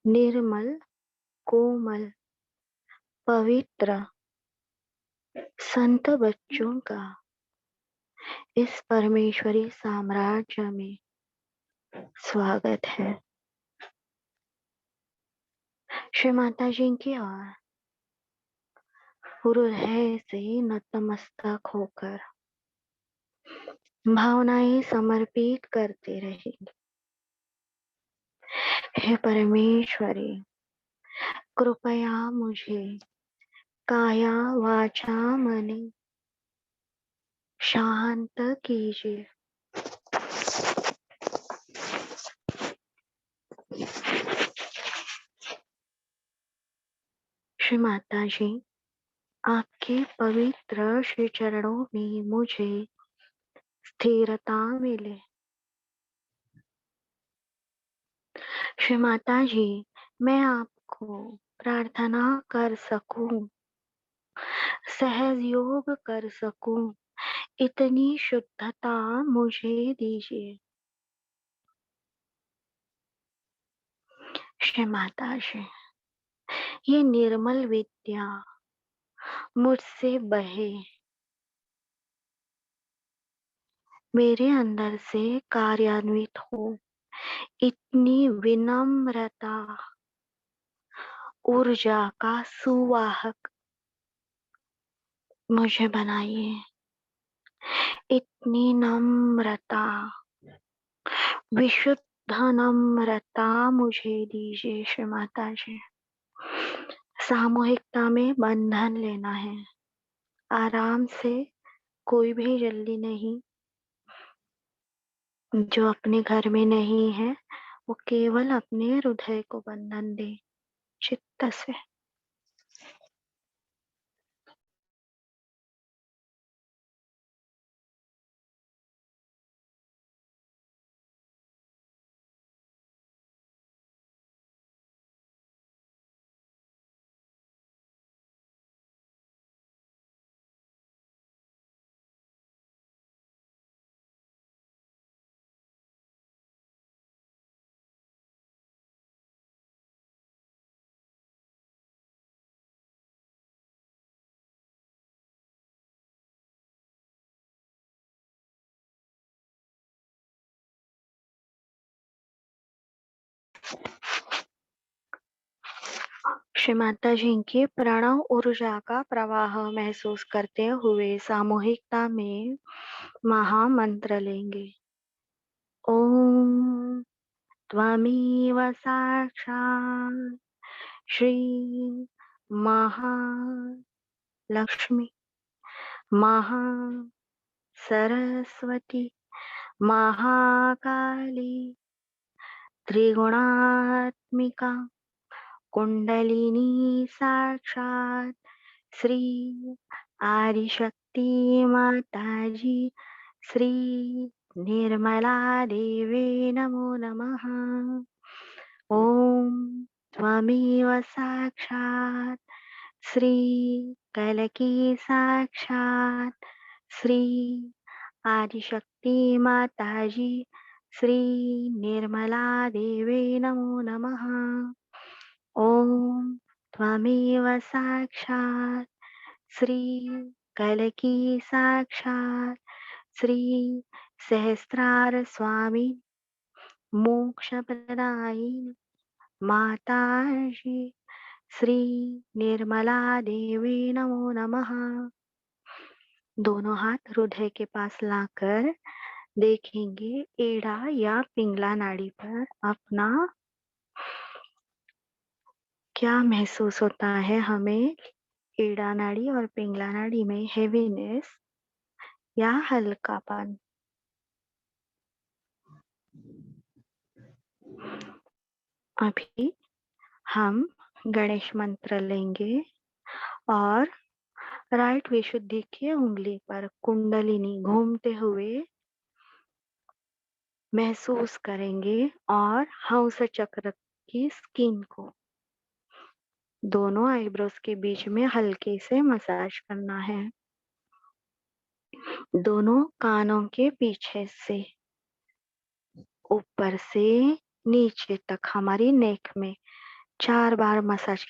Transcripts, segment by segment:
निर्मल, कोमल, पवित्र संत बच्चों का इस परमेश्वरी साम्राज्य में स्वागत है। श्री माता जी की ओर हृदय से नतमस्तक होकर भावनाएं समर्पित करते रहेंगे। हे परमेश्वरी, कृपया मुझे काया वाचा मने शांत कीजिए। श्री माता जी, आपके पवित्र श्री चरणों में मुझे स्थिरता मिले। श्री माता जी, मैं आपको प्रार्थना कर सकूं, सहज योग कर सकूं, इतनी शुद्धता मुझे दीजिए। श्री माता जी, ये निर्मल विद्या मुझसे बहे, मेरे अंदर से कार्यान्वित हो, इतनी विनम्रता ऊर्जा का सुवाहक मुझे बनाइए। इतनी नम्रता, विशुद्ध नम्रता मुझे दीजिए। श्री माता जी, सामूहिकता में बंधन लेना है, आराम से, कोई भी जल्दी नहीं। जो अपने घर में नहीं है वो केवल अपने हृदय को बंधन दे चित्त से। श्री माता जी की प्रणव ऊर्जा का प्रवाह महसूस करते हुए सामूहिकता में महामंत्र लेंगे। ओम त्वमेव साक्षात् श्री महालक्ष्मी महासरस्वती महाकाली त्रिगुणात्मिका कुंडलिनी साक्षात् श्री आदिशक्ति माताजी श्री निर्मला देवी नमो नमः। ओम त्वमेव साक्षात् श्री कलकी साक्षात् श्री आदिशक्ति माताजी श्री निर्मला देवी नमो नमः। ओम त्वमेव साक्षात् श्री कलकी साक्षात् श्री सहस्रार स्वामी मोक्ष प्रदायिनी माताजी श्री निर्मला देवी नमो नमः। दोनों हाथ हृदय के पास लाकर देखेंगे एड़ा या पिंगला नाड़ी पर अपना क्या महसूस होता है। हमें एड़ा नाड़ी और पिंगला नाड़ी में हेवीनेस या हल्कापन। अभी हम गणेश मंत्र लेंगे और राइट विशुद्धि की उंगली पर कुंडलिनी घूमते हुए महसूस करेंगे और हंस चक्र की स्किन को दोनों आईब्रोज के बीच में हल्के से मसाज करना है। दोनों कानों के पीछे से ऊपर से नीचे तक हमारी नेक में 4 बार मसाज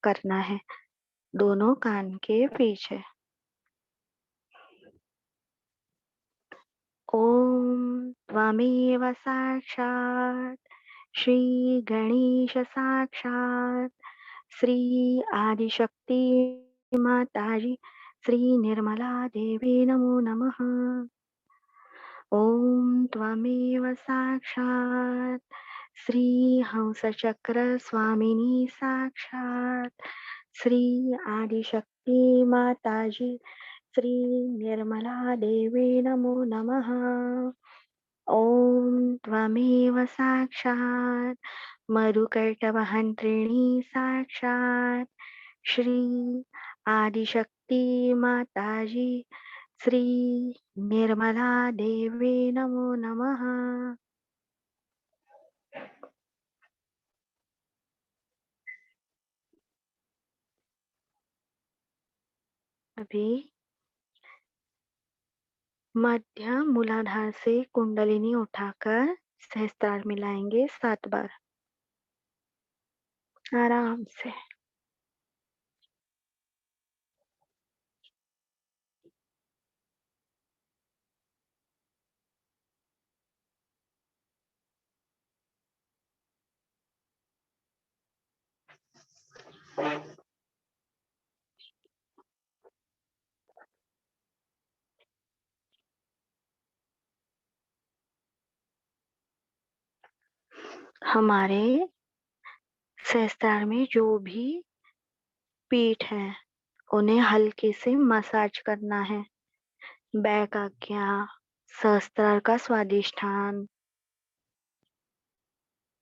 करना है दोनों कान के पीछे। ओम त्वमेव साक्षात् श्री गणेश साक्षात् श्री आदिशक्ति माताजी श्री निर्मला देवी नमो नमः। ओम त्वमेव साक्षात् श्री हंस चक्र स्वामिनी साक्षात् श्री आदिशक्ति माताजी श्री निर्मला देवी नमो नमः। ओम त्वमेव साक्षात् मरुकर्टवहन्त्रिणी साक्षात् श्री आदिशक्ति माताजी श्री निर्मला देवी नमो नमः। अभी मध्य मूलाधार से कुंडलिनी उठाकर सहस्त्रार मिलाएंगे 7 बार आराम से। हमारे सहस्त्रार में जो भी पीठ है उन्हें हल्के से मसाज करना है। बैक आज्ञा, सहस्त्रार का स्वादिष्ठान,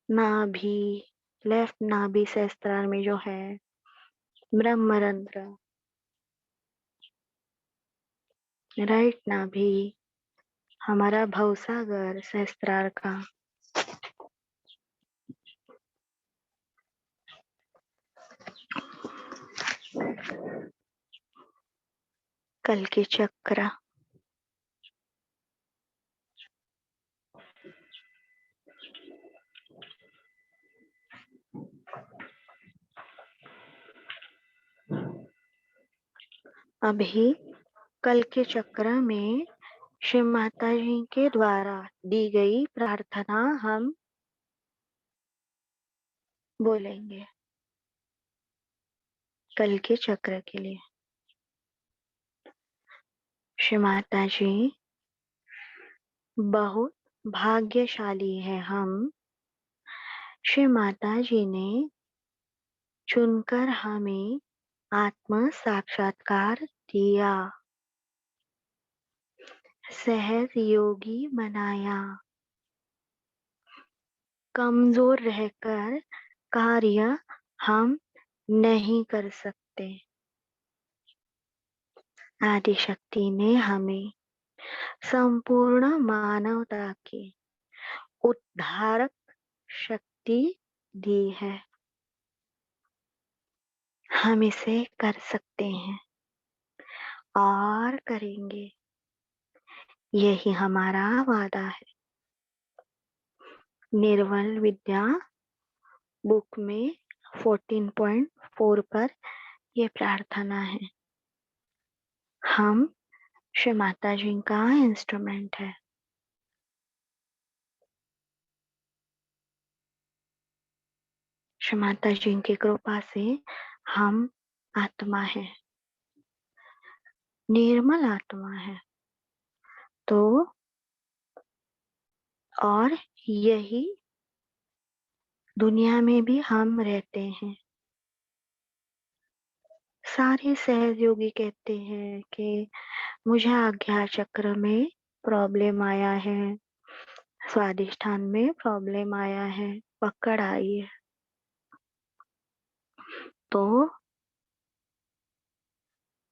नाभि, लेफ्ट नाभि सहस्त्रार में जो है, ब्रह्मरंध्र, राइट नाभि, हमारा भवसागर सहस्त्रार का, कल्कि चक्र, अभी कल्कि चक्र में श्री माता जी के द्वारा दी गई प्रार्थना हम बोलेंगे कल्कि चक्र के लिए। श्री माता जी बहुत भाग्यशाली है हम, श्री माता जी ने चुनकर हमें आत्म साक्षात्कार दिया, सहज योगी बनाया, कमजोर रहकर कार्य हम नहीं कर सकते। आदिशक्ति ने हमें संपूर्ण मानवता की उद्धारक शक्ति दी है, हम इसे कर सकते हैं और करेंगे, यही हमारा वादा है। निर्मल विद्या बुक में 14.4 पर ये प्रार्थना है। हम श्री माता जी का इंस्ट्रूमेंट है। श्री माता जी की कृपा से हम आत्मा है, निर्मल आत्मा है। तो और यही दुनिया में भी हम रहते हैं। सारे सहयोगी कहते हैं कि मुझे आज्ञा चक्र में प्रॉब्लम आया है, स्वादिष्ठान में प्रॉब्लम आया है, पकड़ आई है। तो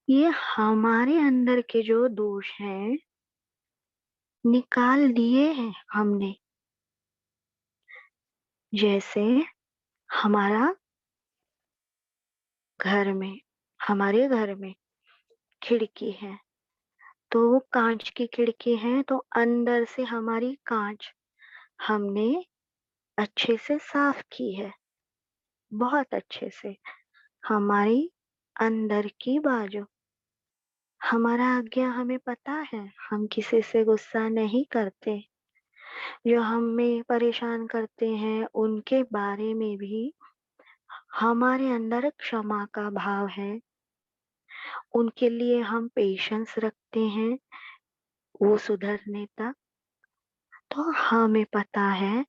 ये हमारे अंदर के जो दोष हैं निकाल दिए हैं हमने। जैसे हमारा हमारे घर में खिड़की है, तो वो कांच की खिड़की है, तो अंदर से हमारी कांच हमने अच्छे से साफ की है, बहुत अच्छे से। हमारी अंदर की बाजू, हमारा आज्ञा हमें पता है, हम किसी से गुस्सा नहीं करते। जो हमें परेशान करते हैं उनके बारे में भी हमारे अंदर क्षमा का भाव है। उनके लिए हम पेशेंस रखते हैं वो सुधरने तक। तो हमें पता है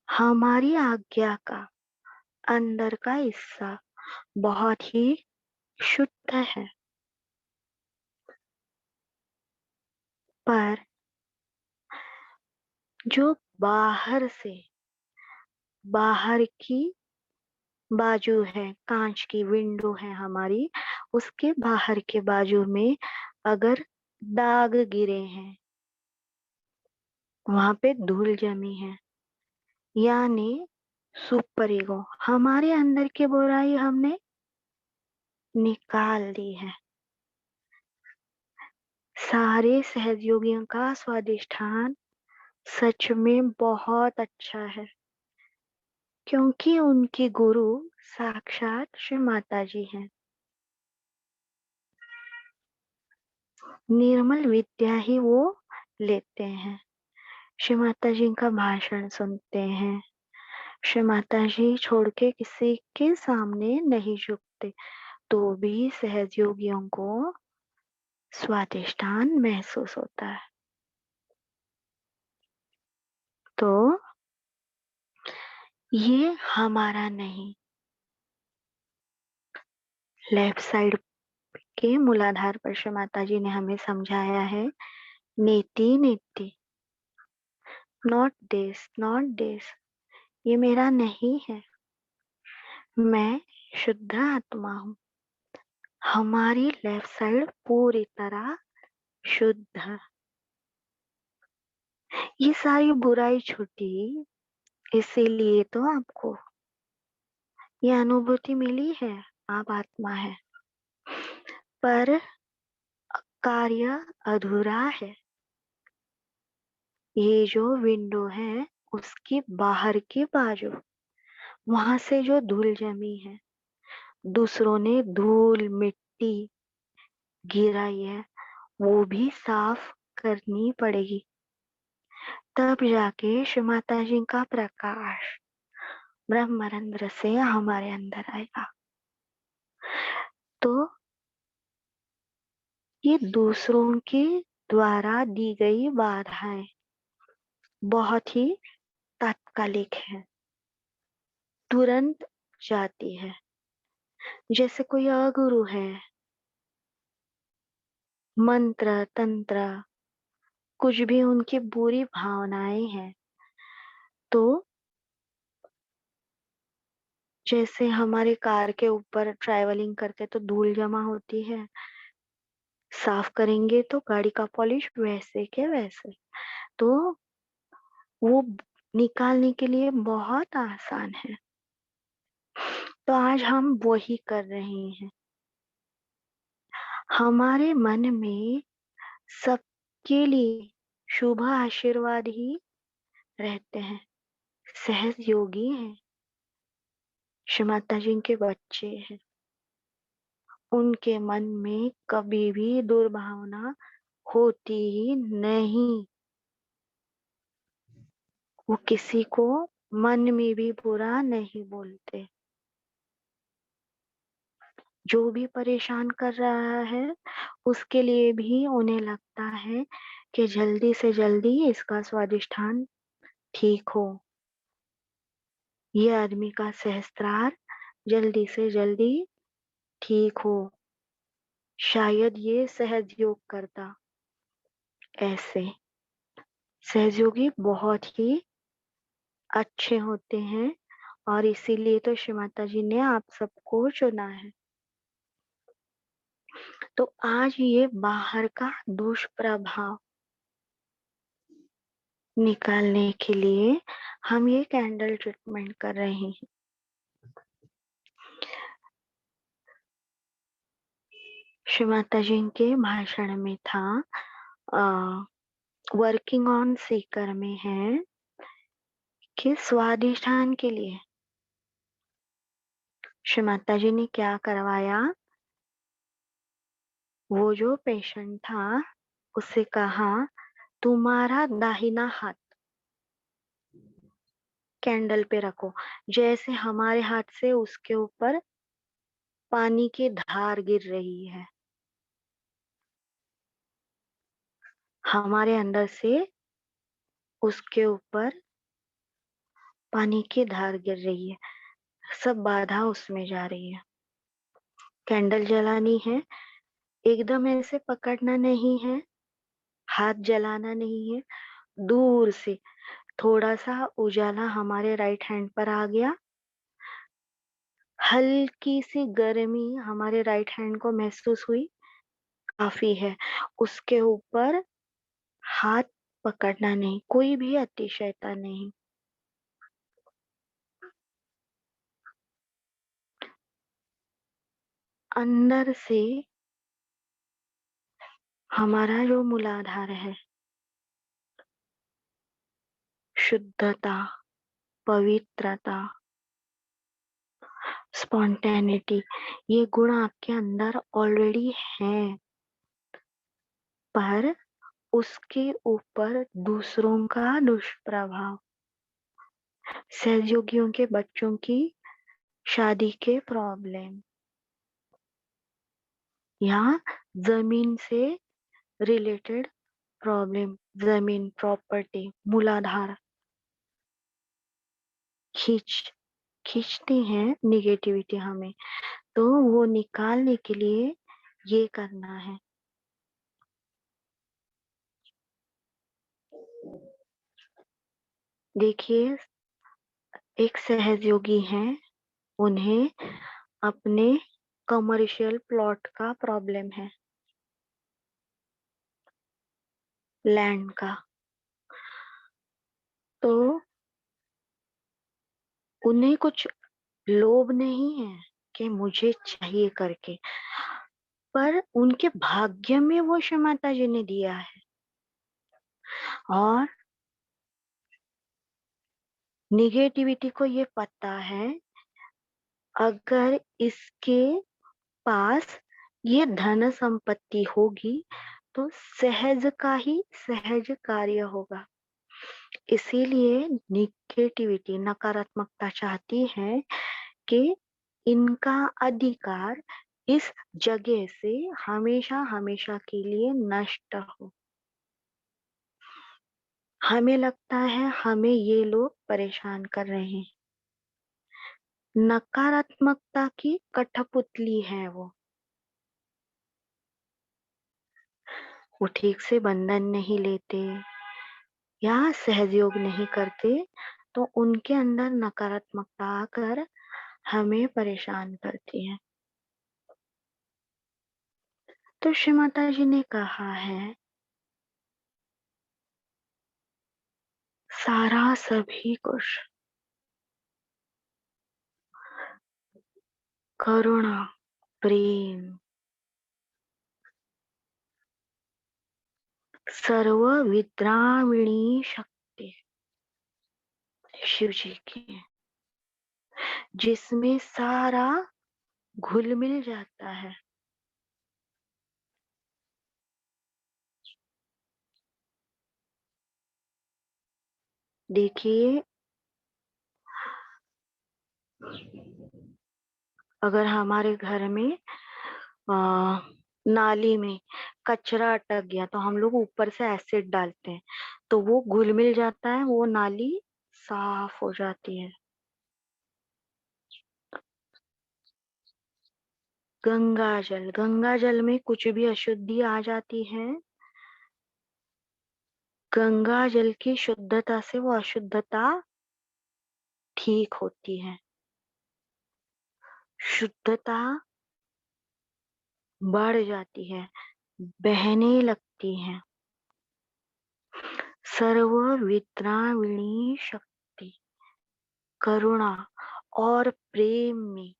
हमारी आज्ञा का अंदर का हिस्सा बहुत ही शुद्ध है। पर जो बाहर से, बाहर की बाजू है, कांच की विंडो है हमारी, उसके बाहर के बाजू में अगर दाग गिरे हैं, वहां पे धूल जमी है, यानी सुपर ईगो, हमारे अंदर की बुराई हमने निकाल दी है। सारे सहयोगियों का स्वादिष्ठान सच में बहुत अच्छा है, क्योंकि उनकी गुरु साक्षात श्री माता जी हैं। निर्मल विद्या ही वो लेते हैं। श्री माता जी का भाषण सुनते हैं। श्री माता जी छोड़ के किसी के सामने नहीं झुकते, तो भी सहयोगियों को स्वादिष्टान महसूस होता है। तो ये हमारा नहीं, लेफ्ट साइड के मूलाधार पर श्री माता जी ने हमें समझाया है, नेति नेति, नॉट दिस, ये मेरा नहीं है, मैं शुद्ध आत्मा हूँ। हमारी लेफ्ट साइड पूरी तरह शुद्ध। ये सारी बुराई छूटी, इसीलिए तो आपको ये अनुभूति मिली है, आप आत्मा है। पर कार्य अधूरा है। ये जो विंडो है उसकी बाहर की बाजू, वहां से जो धूल जमी है, दूसरों ने धूल मिट्टी गिराई है, वो भी साफ करनी पड़ेगी। तब जाके श्री माता जी का प्रकाश ब्रह्मरंध्र से हमारे अंदर आएगा। तो ये दूसरों के द्वारा दी गई बाधाएं बहुत ही तात्कालिक है, तुरंत जाती है। जैसे कोई अगुरु है, मंत्र तंत्र कुछ भी उनकी बुरी भावनाएं हैं, तो जैसे हमारे कार के ऊपर ट्रैवलिंग करते तो धूल जमा होती है, साफ करेंगे तो गाड़ी का पॉलिश वैसे के वैसे, तो वो निकालने के लिए बहुत आसान है। तो आज हम वही कर रहे हैं। हमारे मन में सबके लिए शुभ आशीर्वाद ही रहते हैं। सहज योगी हैं, श्री माता जी के बच्चे हैं, उनके मन में कभी भी दुर्भावना होती ही नहीं। वो किसी को मन में भी बुरा नहीं बोलते। जो भी परेशान कर रहा है उसके लिए भी उन्हें लगता है कि जल्दी से जल्दी इसका स्वादिष्ठान ठीक हो, ये आदमी का सहस्त्रार जल्दी से जल्दी ठीक हो, शायद ये सहयोग करता। ऐसे सहयोगी बहुत ही अच्छे होते हैं, और इसीलिए तो श्री माता जी ने आप सबको चुना है। तो आज ये बाहर का दुष्प्रभाव निकालने के लिए हम ये कैंडल ट्रीटमेंट कर रहे हैं। श्री माता जी के भाषण में था, वर्किंग ऑन सीकर में है कि स्वादिष्ठान के लिए श्री माता जी ने क्या करवाया, वो जो पेशेंट था उससे कहा, तुम्हारा दाहिना हाथ कैंडल पे रखो। जैसे हमारे हाथ से उसके ऊपर पानी की धार गिर रही है, हमारे अंदर से उसके ऊपर पानी की धार गिर रही है, सब बाधा उसमें जा रही है। कैंडल जलानी है, एकदम ऐसे पकड़ना नहीं है, हाथ जलाना नहीं है, दूर से थोड़ा सा उजाला हमारे राइट हैंड पर आ गया, हल्की सी गर्मी हमारे राइट हैंड को महसूस हुई, काफी है। उसके ऊपर हाथ पकड़ना नहीं, कोई भी अतिशयता नहीं। अंदर से हमारा जो मूलाधार है, शुद्धता, पवित्रता, स्पॉन्टेनिटी, ये गुण आपके अंदर ऑलरेडी हैं, पर उसके ऊपर दूसरों का दुष्प्रभाव, सहयोगियों के बच्चों की शादी के प्रॉब्लम, या जमीन से रिलेटेड प्रॉब्लम, जमीन, प्रॉपर्टी, मूलाधार खींचते हैं निगेटिविटी हमें, तो वो निकालने के लिए ये करना है। देखिए, एक सहयोगी हैं, उन्हें अपने कमर्शियल प्लॉट का प्रॉब्लम है, लैंड का, तो उन्हें कुछ लोभ नहीं है कि मुझे चाहिए करके, पर उनके भाग्य में वो श्री माता जी ने दिया है। और निगेटिविटी को ये पता है, अगर इसके पास ये धन संपत्ति होगी तो सहज का ही सहज कार्य होगा। इसीलिए निगेटिविटी, नकारात्मकता चाहती है कि इनका अधिकार इस जगह से हमेशा हमेशा के लिए नष्ट हो। हमें लगता है हमें ये लोग परेशान कर रहे हैं, नकारात्मकता की कठपुतली है वो ठीक से बंधन नहीं लेते या सहयोग नहीं करते, तो उनके अंदर नकारात्मकता आकर हमें परेशान करती है। तो श्री माता जी ने कहा है, सारा सभी कुछ करुणा, प्रेम, सर्व विद्राविणी शक्ति शिव जी की है, जिसमें सारा घुल मिल जाता है। देखिए, अगर हमारे घर में नाली में कचरा अटक गया तो हम लोग ऊपर से एसिड डालते हैं, तो वो घुल मिल जाता है, वो नाली साफ हो जाती है। गंगा जल में कुछ भी अशुद्धि आ जाती है, गंगा जल की शुद्धता से वो अशुद्धता ठीक होती है, शुद्धता बढ़ जाती है, बहने लगती है। सर्व विद्राविणी शक्ति, करुणा और प्रेम में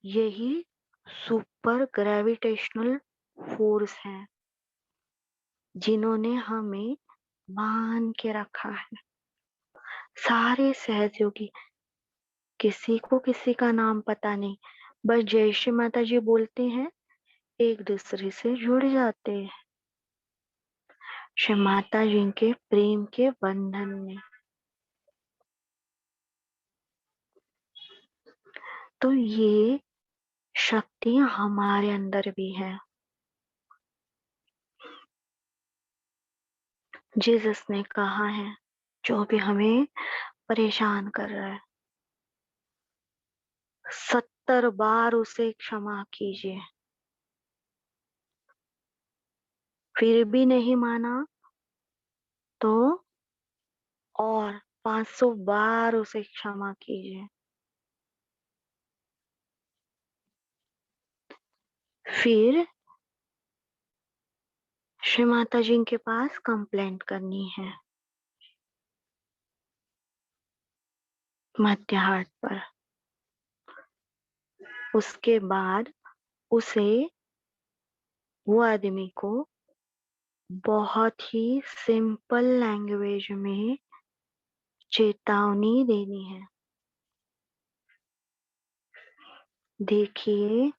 यही सुपर ग्रेविटेशनल फोर्स है, जिन्होंने हमें मान के रखा है। सारे सहयोगी किसी को किसी का नाम पता नहीं, बस जय श्री माता जी बोलते हैं, एक दूसरे से जुड़ जाते हैं श्री माता जी के प्रेम के बंधन में। तो ये शक्ति हमारे अंदर भी है। जीसस ने कहा है, जो भी हमें परेशान कर रहा है, 70 बार उसे क्षमा कीजिए। फिर भी नहीं माना तो और 500 बार उसे क्षमा कीजिए। फिर श्री माता जी के पास कंप्लेंट करनी है, मध्य हाट पर। उसके बाद उसे, वो आदमी को बहुत ही सिंपल लैंग्वेज में चेतावनी देनी है। देखिए,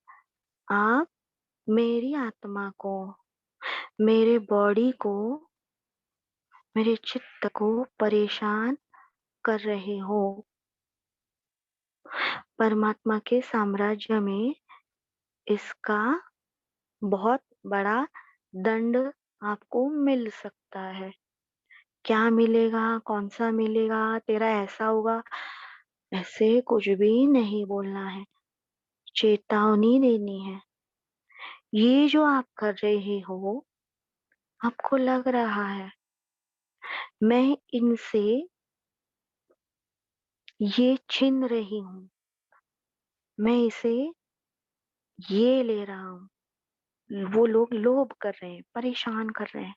आप मेरी आत्मा को, मेरे बॉडी को, मेरे चित्त को परेशान कर रहे हो। परमात्मा के साम्राज्य में इसका बहुत बड़ा दंड आपको मिल सकता है। क्या मिलेगा, कौन सा मिलेगा, तेरा ऐसा होगा, ऐसे कुछ भी नहीं बोलना है, चेतावनी देनी है। ये जो आप कर रहे हो, आपको लग रहा है मैं इनसे ये छीन रही हूँ, मैं इसे ये ले रहा हूँ। वो लोग लोभ कर रहे हैं, परेशान कर रहे हैं,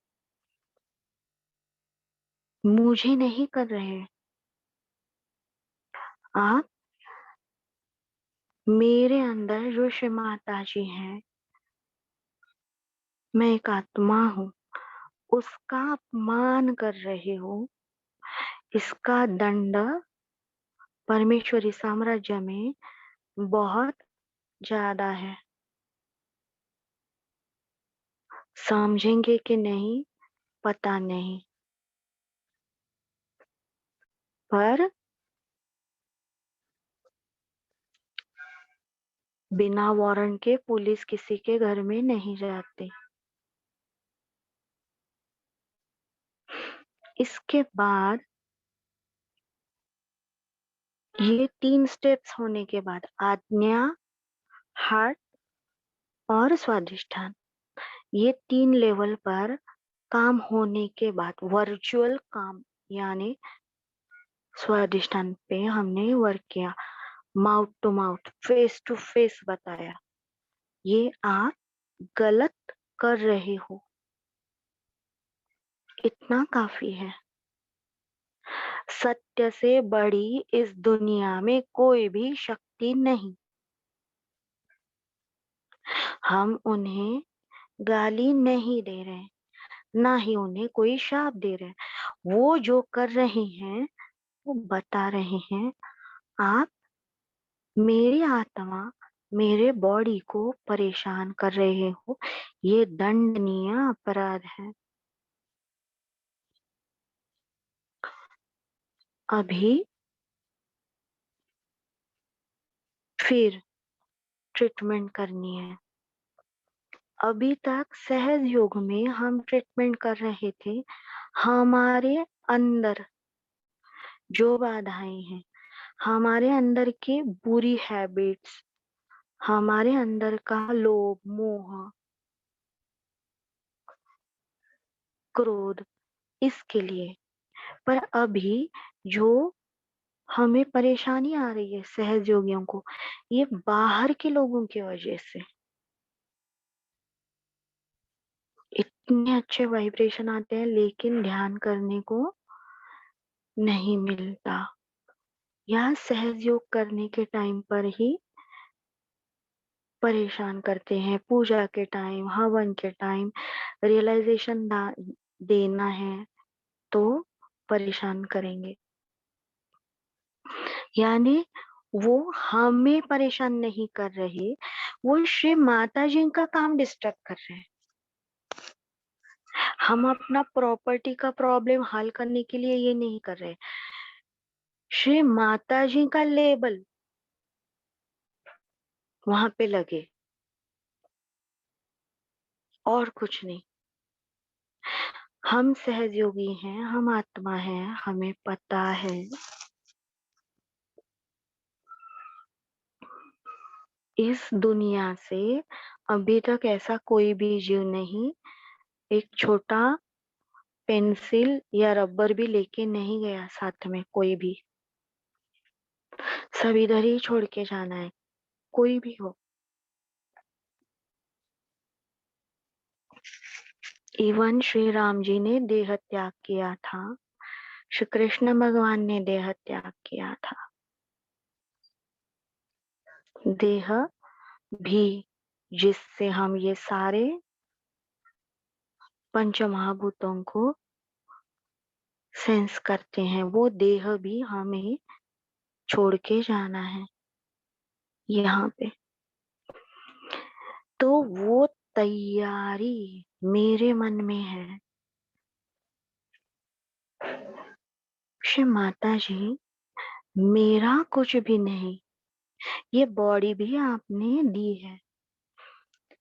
मुझे नहीं कर रहे हैं। आप मेरे अंदर जो श्री माता जी हैं, मैं एक आत्मा हूँ, उसका अपमान कर रहे हो। इसका दंड परमेश्वरी साम्राज्य में बहुत ज्यादा है। समझेंगे कि नहीं पता नहीं, पर बिना वारंट के पुलिस किसी के घर में नहीं जाती। इसके बाद ये 3 स्टेप्स होने के बाद आज्ञा, हार्ट और स्वाधिष्ठान, ये 3 लेवल पर काम होने के बाद वर्चुअल काम, यानी स्वाधिष्ठान पे हमने वर्क किया, mouth to mouth, face to face बताया, ये आप गलत कर रहे हो, इतना काफी है। सत्य से बड़ी इस दुनिया में कोई भी शक्ति नहीं। हम उन्हें गाली नहीं दे रहे, ना ही उन्हें कोई शाप दे रहे। वो जो कर रहे हैं वो बता रहे हैं, आप मेरी आत्मा, मेरे बॉडी को परेशान कर रहे हो, ये दंडनीय अपराध है। अभी फिर ट्रीटमेंट करनी है। अभी तक सहज योग में हम ट्रीटमेंट कर रहे थे हमारे अंदर जो बाधाएं हैं, हमारे अंदर की बुरी हैबिट्स, हमारे अंदर का लोभ, मोह, क्रोध, इसके लिए। पर अभी जो हमें परेशानी आ रही है सहज योगियों को, ये बाहर के लोगों की वजह से। इतने अच्छे वाइब्रेशन आते हैं लेकिन ध्यान करने को नहीं मिलता, या सहज योग करने के टाइम पर ही परेशान करते हैं। पूजा के टाइम, हवन के टाइम रियलाइजेशन देना है तो परेशान करेंगे। यानी वो हमें परेशान नहीं कर रहे, वो श्री माता जी का काम डिस्टर्ब कर रहे हैं। हम अपना प्रॉपर्टी का प्रॉब्लम हल करने के लिए ये नहीं कर रहे। श्री माता जी का लेबल वहां पे लगे, और कुछ नहीं। हम सहयोगी हैं, हम आत्मा हैं, हमें पता है। इस दुनिया से अभी तक ऐसा कोई भी जीव नहीं एक छोटा पेंसिल या रबर भी लेके नहीं गया साथ में, कोई भी। सब इधर ही छोड़ के जाना है, कोई भी हो। इवन श्री राम जी ने देह त्याग किया था, श्री कृष्ण भगवान ने देह त्याग किया था। देह भी जिससे हम ये सारे पंच महाभूतों को सेंस करते हैं, वो देह भी हमें छोड़ के जाना है यहाँ पे। तो वो तैयारी मेरे मन में है। श्री माता जी, मेरा कुछ भी नहीं, ये बॉडी भी आपने दी है।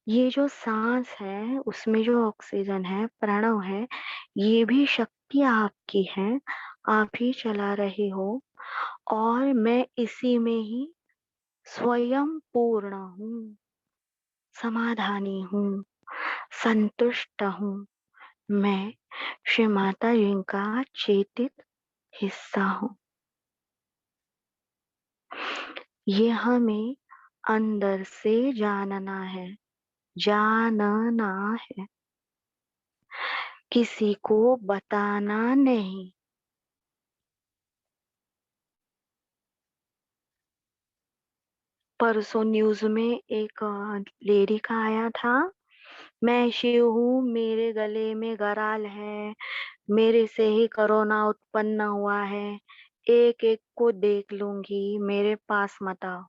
ये जो सांस है उसमें जो ऑक्सीजन है, प्रणव है, ये भी शक्ति आपकी है, आप ही चला रहे हो। और मैं इसी में ही स्वयं पूर्ण हूँ, समाधानी हूँ, संतुष्ट हूँ। मैं श्री माता जी का चेतित हिस्सा हूँ। ये हमें अंदर से जानना है, जानना है, किसी को बताना नहीं। परसों न्यूज में एक लेडी का आया था, मैं शिव हूँ, मेरे गले में गराल है, मेरे से ही कोरोना उत्पन्न हुआ है, एक एक को देख लूंगी, मेरे पास मत आओ।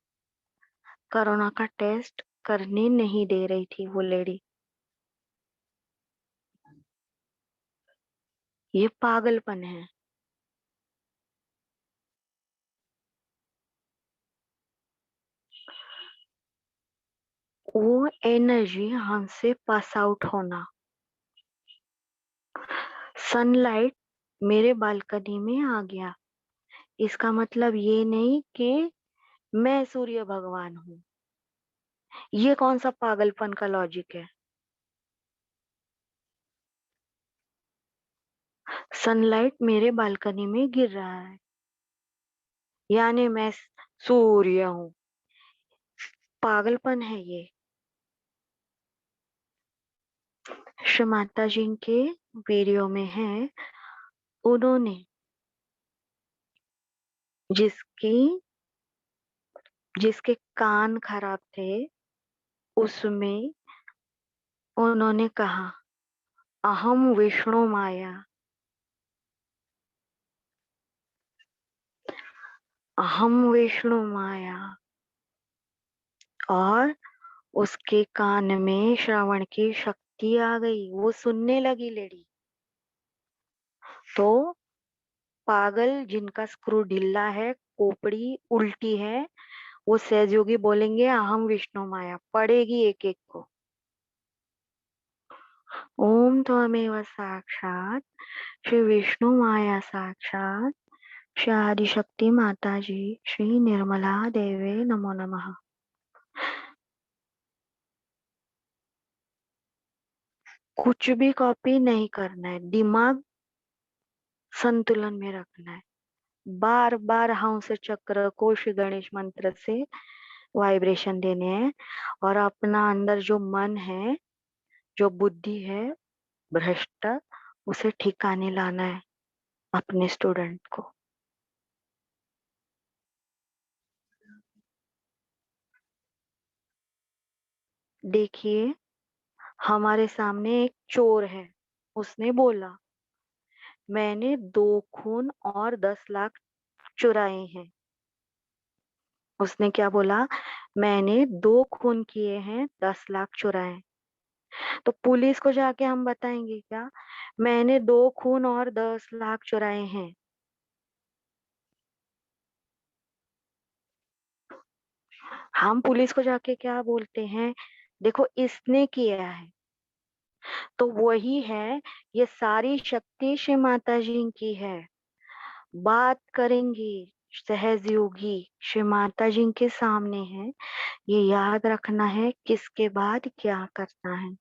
कोरोना का टेस्ट करने नहीं दे रही थी वो लेडी। ये पागलपन है। वो एनर्जी हमसे पास आउट होना। सनलाइट मेरे बालकनी में आ गया, इसका मतलब ये नहीं कि मैं सूर्य भगवान हूँ। ये कौन सा पागलपन का लॉजिक है? सनलाइट मेरे बालकनी में गिर रहा है, यानी मैं सूर्य हूँ। पागलपन है ये। श्री माता जी के वीडियो में है, उन्होंने जिसकी जिसके कान खराब थे, उसमें उन्होंने कहा, अहम विष्णु माया, अहम विष्णु माया। और उसके कान में श्रवण की शक्ति आ गई, वो सुनने लगी लेडी। तो पागल जिनका स्क्रू ढीला है, खोपड़ी उल्टी है, वो सहयोगी बोलेंगे अहम विष्णु माया, पड़ेगी एक एक को। ओम त्वमेव साक्षात श्री विष्णु माया साक्षात श्री आदिशक्ति माता जी श्री निर्मला देवे नमो नमः। कुछ भी कॉपी नहीं करना है, दिमाग संतुलन में रखना है। बार बार हंस चक्र को श्री गणेश मंत्र से वाइब्रेशन देने हैं, और अपना अंदर जो मन है, जो बुद्धि है भ्रष्ट, उसे ठिकाने लाना है अपने स्टूडेंट को। देखिए, हमारे सामने एक चोर है, उसने बोला मैंने 2 खून और 10 लाख चुराए हैं। उसने क्या बोला, मैंने 2 खून किए हैं, 10 लाख चुराए। तो पुलिस को जाके हम बताएंगे क्या, मैंने 2 खून और 10 लाख चुराए हैं? हम पुलिस को जाके क्या बोलते हैं, देखो इसने किया है। तो वही है, ये सारी शक्ति श्री माता जी की है। बात करेंगे सहज योगी श्री माता जी के सामने है। ये याद रखना है किसके बाद क्या करना है,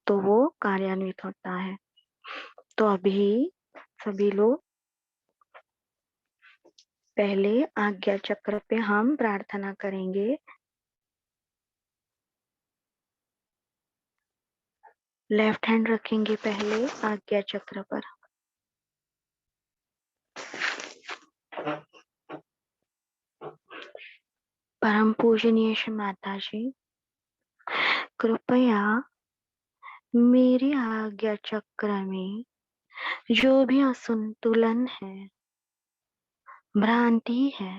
तो वो कार्यान्वित होता है। तो अभी सभी लोग पहले आज्ञा चक्र पे हम प्रार्थना करेंगे। लेफ्ट हैंड रखेंगे पहले आज्ञा चक्र पर। परम पूजनीय श्री माता जी, कृपया मेरी आज्ञा चक्र में जो भी असंतुलन है, भ्रांति है,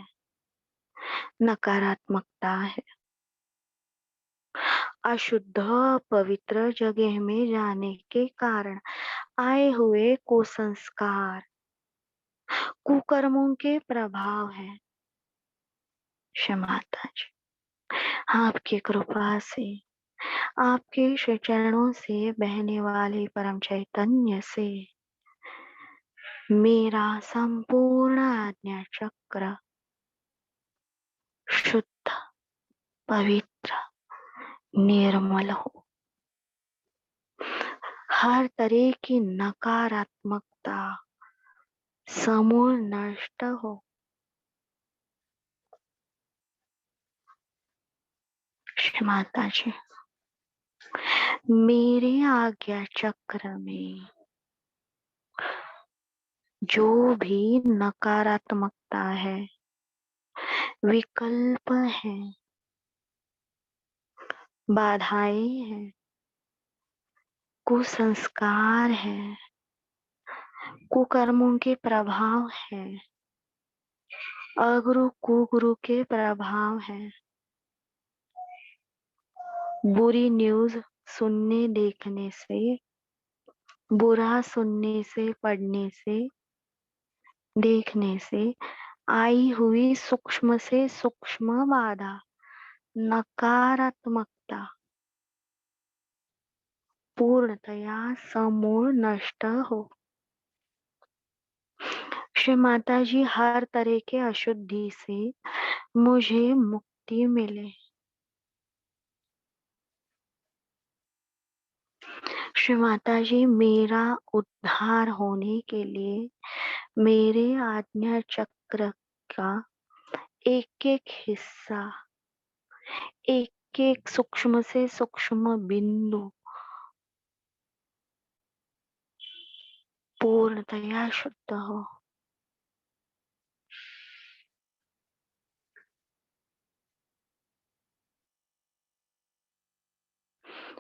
नकारात्मकता है, अशुद्ध पवित्र जगह में जाने के कारण आए हुए कुसंस्कार, कुकर्मों के प्रभाव है, क्षमाता जी आपकी कृपा से, आपके श्री चरणों से बहने वाले परम चैतन्य से मेरा संपूर्ण आज्ञा चक्र शुद्ध, पवित्र, निर्मल हो। हर तरह की नकारात्मकता समूल नष्ट हो। श्री माता जी, मेरे आज्ञा चक्र में जो भी नकारात्मकता है, विकल्प है, बाधाएं हैं, कुसंस्कार है, कुकर्मों के प्रभाव है, अगुरु कुगुरु के प्रभाव है, बुरी न्यूज सुनने देखने से, बुरा सुनने से, पढ़ने से, देखने से आई हुई सूक्ष्म से सूक्ष्म बाधा, नकारात्मकता पूर्णतया समूल नष्ट हो। श्री माता जी, हर तरह के अशुद्धि से मुझे मुक्ति मिले। श्री माता जी, मेरा उद्धार होने के लिए मेरे आज्ञा चक्र का एक एक हिस्सा, एक एक सूक्ष्म से सूक्ष्म बिंदु पूर्णतया शुद्ध हो।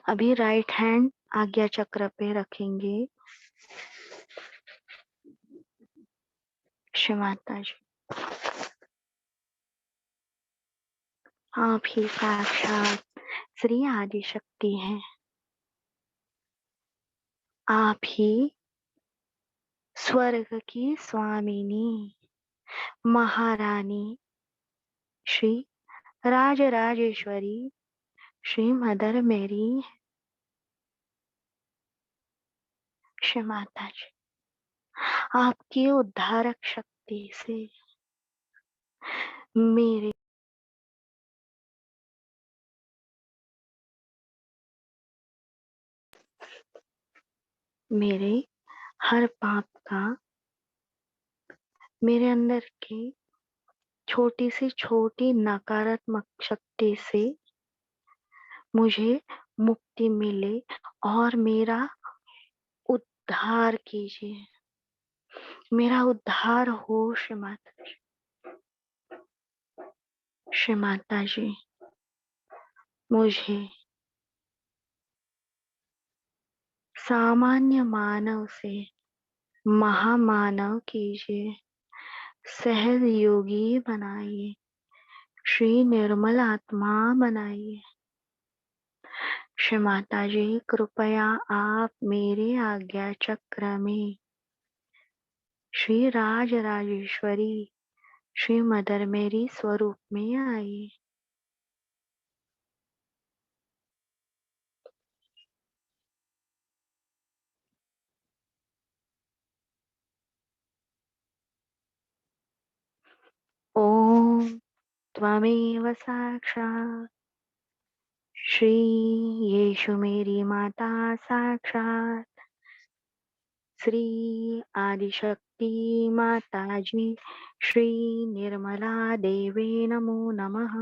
अभी राइट हैंड आज्ञा चक्र पे रखेंगे। श्री माता जी, आप ही साक्षात श्री आदि शक्ति हैं। आप ही स्वर्ग की स्वामिनी महारानी श्री राजराजेश्वरी श्री मदर मेरी। श्री माता जी, आपकी उद्धारक शक्ति से मेरे मेरे हर पाप का, मेरे अंदर की छोटी से छोटी नकारात्मक शक्ति से मुझे मुक्ति मिले और मेरा उद्धार कीजिए। मेरा उद्धार हो श्री माता जी। श्री माता जी, मुझे सामान्य मानव से महामानव कीजिए। सहज योगी बनाइए, श्री निर्मल आत्मा बनाइए। श्री माता जी, कृपया आप मेरे आज्ञा चक्र में श्री राज राजेश्वरी श्री मदर मेरी स्वरूप में आइए। ओम त्वमेव साक्षात् श्री यीशु मेरी माता साक्षात श्री आदिशक्ति माता जी श्री निर्मला देवी नमो नमः।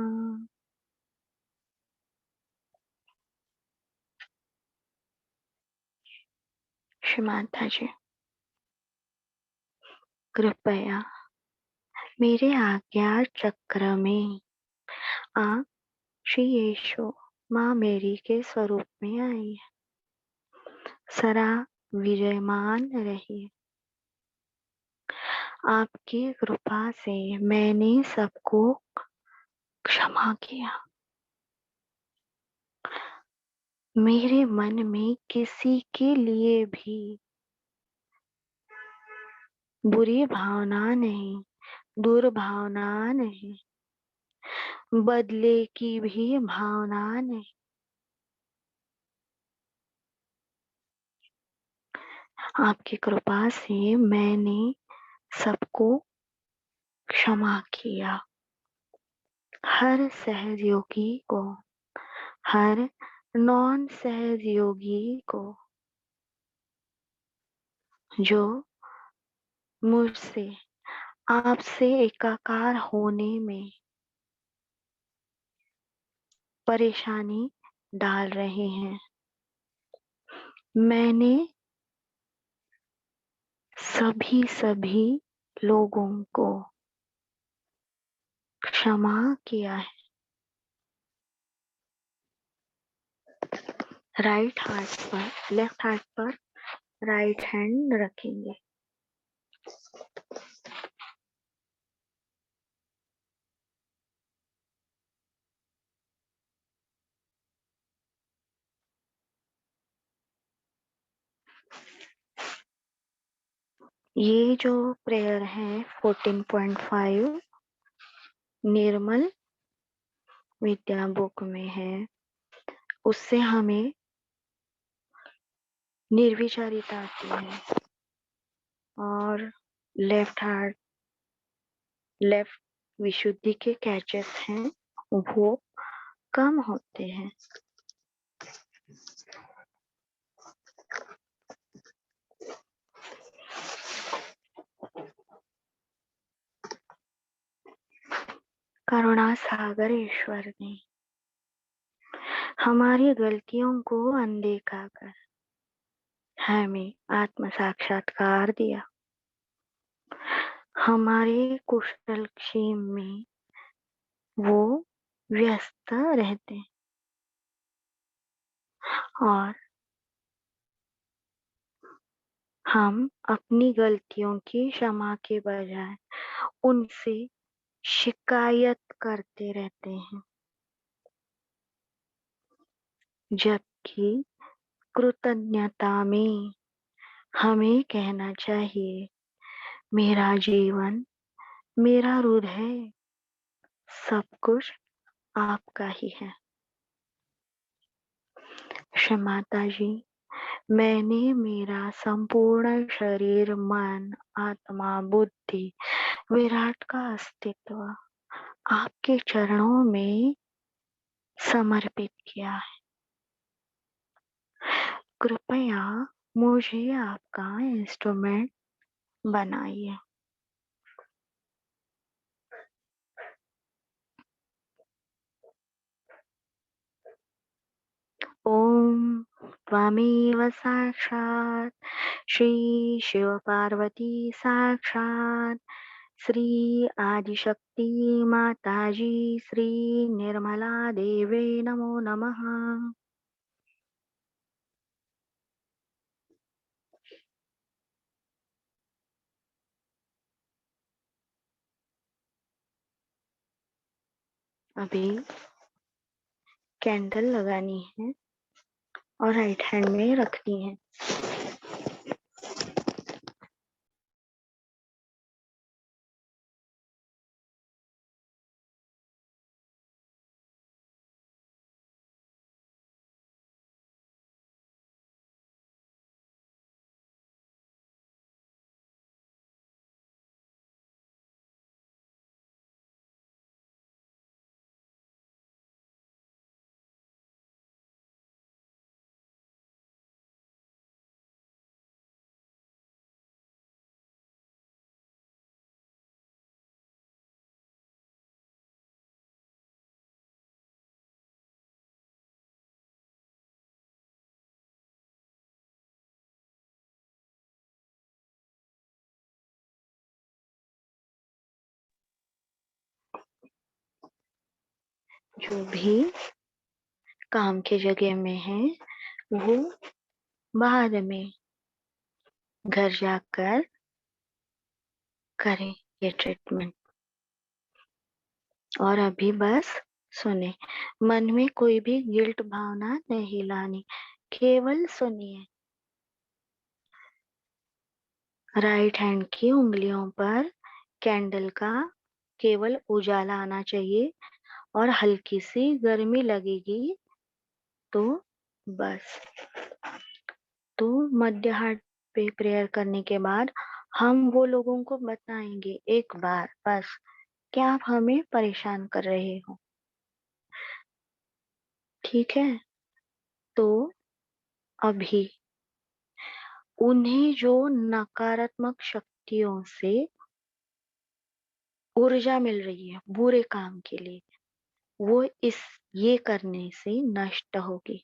श्री माता जी, कृपया मेरे आज्ञा चक्र में आप श्री यीशु माँ मेरी के स्वरूप में आई, सदा विजयमान रहिए। आपकी कृपा से मैंने सबको क्षमा किया। मेरे मन में किसी के लिए भी बुरी भावना नहीं, दुर्भावना नहीं, बदले की भी भावना नहीं। आपकी कृपा से मैंने सबको क्षमा किया। हर सहयोगी को, हर नॉन सहयोगी को जो मुझसे आपसे एकाकार होने में परेशानी डाल रहे हैं, मैंने सभी लोगों को क्षमा किया है। राइट हाथ पर, लेफ्ट हाथ पर राइट हैंड रखेंगे। ये जो प्रेयर है 14.5 निर्मल विद्या बुक में है, उससे हमें निर्विचारिता आती है और लेफ्ट हार्ट, लेफ्ट विशुद्धि के कैचेस हैं वो कम होते हैं। करुणा सागर ईश्वर ने हमारी गलतियों को अनदेखा कर हमें आत्म साक्षात्कार दिया। हमारे कुशल क्षेम में वो व्यस्त रहते और हम अपनी गलतियों की क्षमा के बजाय उनसे शिकायत करते रहते हैं, जबकि कृतज्ञता में हमें कहना चाहिए, मेरा जीवन, मेरा हृदय, सब कुछ आपका ही है। श्री माता जी, मैंने मेरा संपूर्ण शरीर, मन, आत्मा, बुद्धि, विराट का अस्तित्व आपके चरणों में समर्पित किया है। कृपया मुझे आपका इंस्ट्रूमेंट बनाइए। ओम त्वमेव साक्षात् श्री शिव पार्वती साक्षात् श्री आदिशक्ति माताजी श्री निर्मला देवे नमो नमः। अभी कैंडल लगानी है और राइट हैंड में रखनी है। जो भी काम की जगह में है वो बाद में घर जाकर करें ये ट्रीटमेंट। और अभी बस सुने, मन में कोई भी गिल्ट भावना नहीं लानी, केवल सुनिए। राइट हैंड की उंगलियों पर कैंडल का केवल उजाला आना चाहिए और हल्की सी गर्मी लगेगी तो बस। तो मध्य हाथ पे प्रेयर करने के बाद हम वो लोगों को बताएंगे एक बार बस, क्या आप हमें परेशान कर रहे हो, ठीक है। तो अभी उन्हें जो नकारात्मक शक्तियों से ऊर्जा मिल रही है बुरे काम के लिए, वो इस ये करने से नष्ट होगी।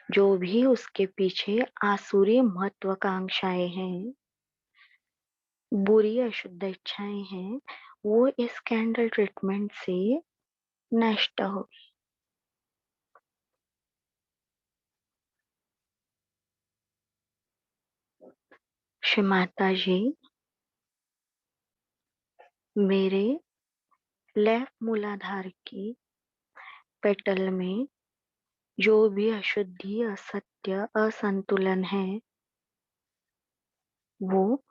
जो भी उसके पीछे आसुरी महत्वाकांक्षाएं हैं, बुरी अशुद्ध इच्छाएं हैं, वो इस कैंडल ट्रीटमेंट से नष्ट होगी। श्री माता जी, मेरे लेफ्ट मूलाधार की पेटल में जो भी अशुद्धि, असत्य, असंतुलन है, वो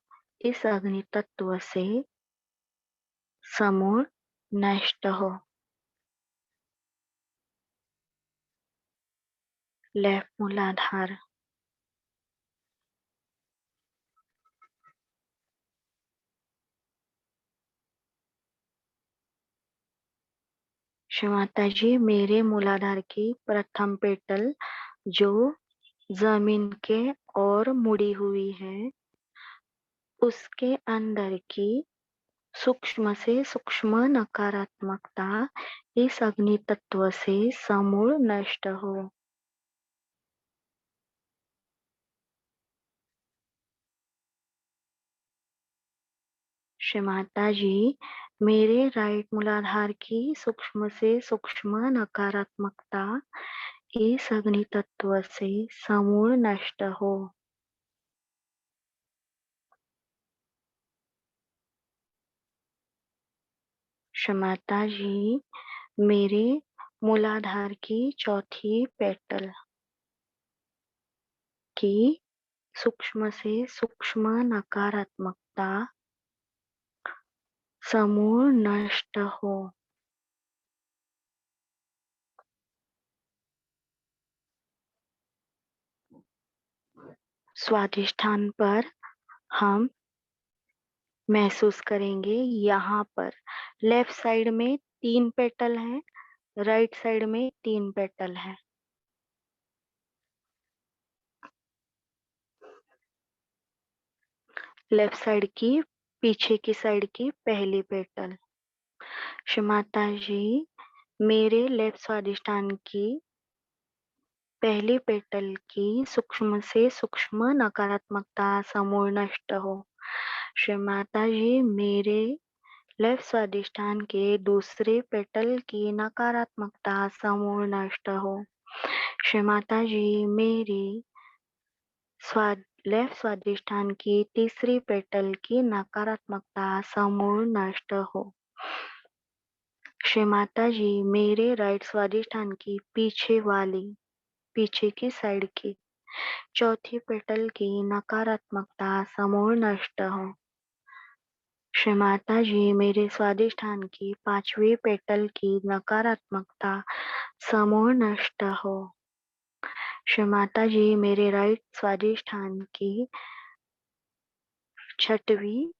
इस अग्नि तत्व से समूल नष्ट हो। लेफ्ट मूलाधार, श्री माता जी, मेरे मूलाधार की प्रथम पेटल जो जमीन के और मुड़ी हुई है, उसके अंदर की सूक्ष्म से सूक्ष्म नकारात्मकता इस अग्नि तत्व से समूल नष्ट हो। श्री माता जी, मेरे राइट मूलाधार की सूक्ष्म से सूक्ष्म नकारात्मकता इस अग्नि तत्व से समूल नष्ट हो। श्री माता जी, मेरे मूलाधार की चौथी पेटल की सूक्ष्म से सूक्ष्म नकारात्मकता समूल नष्ट हो। स्वादिष्ठान पर हम महसूस करेंगे, यहाँ पर लेफ्ट साइड में 3 पेटल हैं, राइट साइड में 3 पेटल है। लेफ्ट साइड की पीछे की साइड की पहली पेटल। श्री माता जी, मेरे लेफ्ट स्वादिष्ठान की पहली पेटल की सूक्ष्म से सूक्ष्म नकारात्मकता समूल नष्ट हो। श्री माता जी, मेरे लेफ्ट स्वादिष्ठान के दूसरे पेटल की नकारात्मकता समूल नष्ट हो। श्री माता जी, मेरी लेफ्ट स्वादिष्ठान की तीसरी पेटल की नकारात्मकता समूल नष्ट हो। श्री माता जी मेरे राइट स्वादिष्ठान की पीछे की साइड की चौथी पेटल की नकारात्मकता समूल नष्ट हो। श्री माता जी मेरे स्वादिष्ठान की पांचवी पेटल की नकारात्मकता समूल नष्ट हो। श्री माता जी मेरे राइट स्वादिष्ठान की छठवीं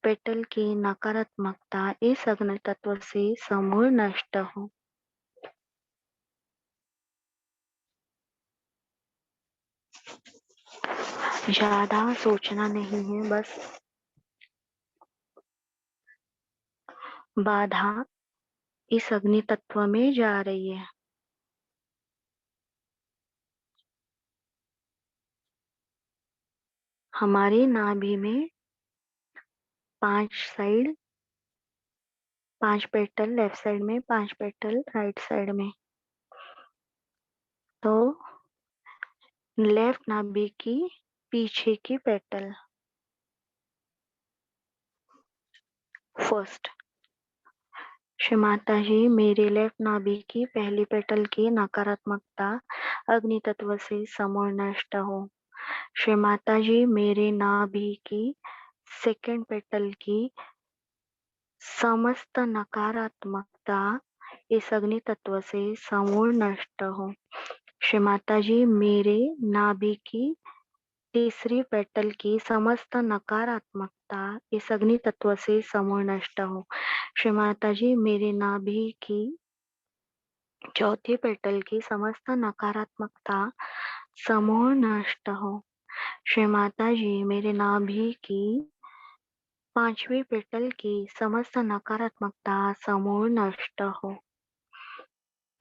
पेटल की नकारात्मकता इस अग्नि तत्व से समूल नष्ट हो। ज्यादा सोचना नहीं है, बस बाधा इस अग्नि तत्व में जा रही है। हमारी नाभि में 5 पेटल लेफ्ट साइड में, 5 पेटल राइट साइड में। तो लेफ्ट नाभि की पीछे की पेटल फर्स्ट। श्री माता जी मेरे लेफ्ट नाभि की पहली पेटल की नकारात्मकता अग्नि तत्व से समूल नष्ट हो। श्री माता जी मेरे नाभि की सेकंड पेटल की समस्त नकारात्मकता इस अग्नि तत्व से समूल नष्ट हो। श्री माता जी मेरे नाभि की तीसरी पेटल की समस्त नकारात्मकता इस अग्नि तत्व से समूल नष्ट हो। श्री माता जी मेरे नाभि की चौथी पेटल की समस्त नकारात्मकता समूल नष्ट हो। श्री माता जी मेरे नाभि की पांचवी पेटल की समस्त नकारात्मकता समूल नष्ट हो।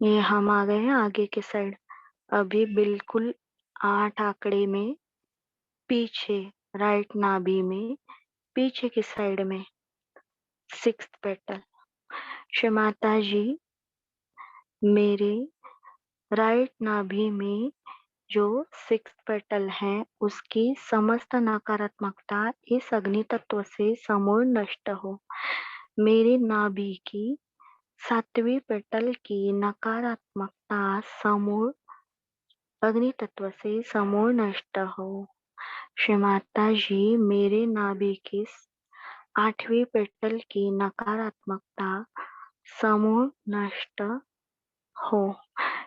ये हम आ गए हैं आगे के साइड। अभी बिल्कुल 8 आंकड़े में पीछे राइट नाभि में पीछे की साइड में 6th पेटल। श्री माता जी मेरे राइट नाभि में जो 6th पेटल है उसकी समस्त नकारात्मकता इस अग्नि तत्व से समूल नष्ट हो। मेरी नाभि की 7वीं पेटल की नकारात्मकता समूल अग्नि तत्व से समूल नष्ट हो। श्री माता जी मेरे नाभि की 8वीं पेटल की नकारात्मकता समूल नष्ट हो।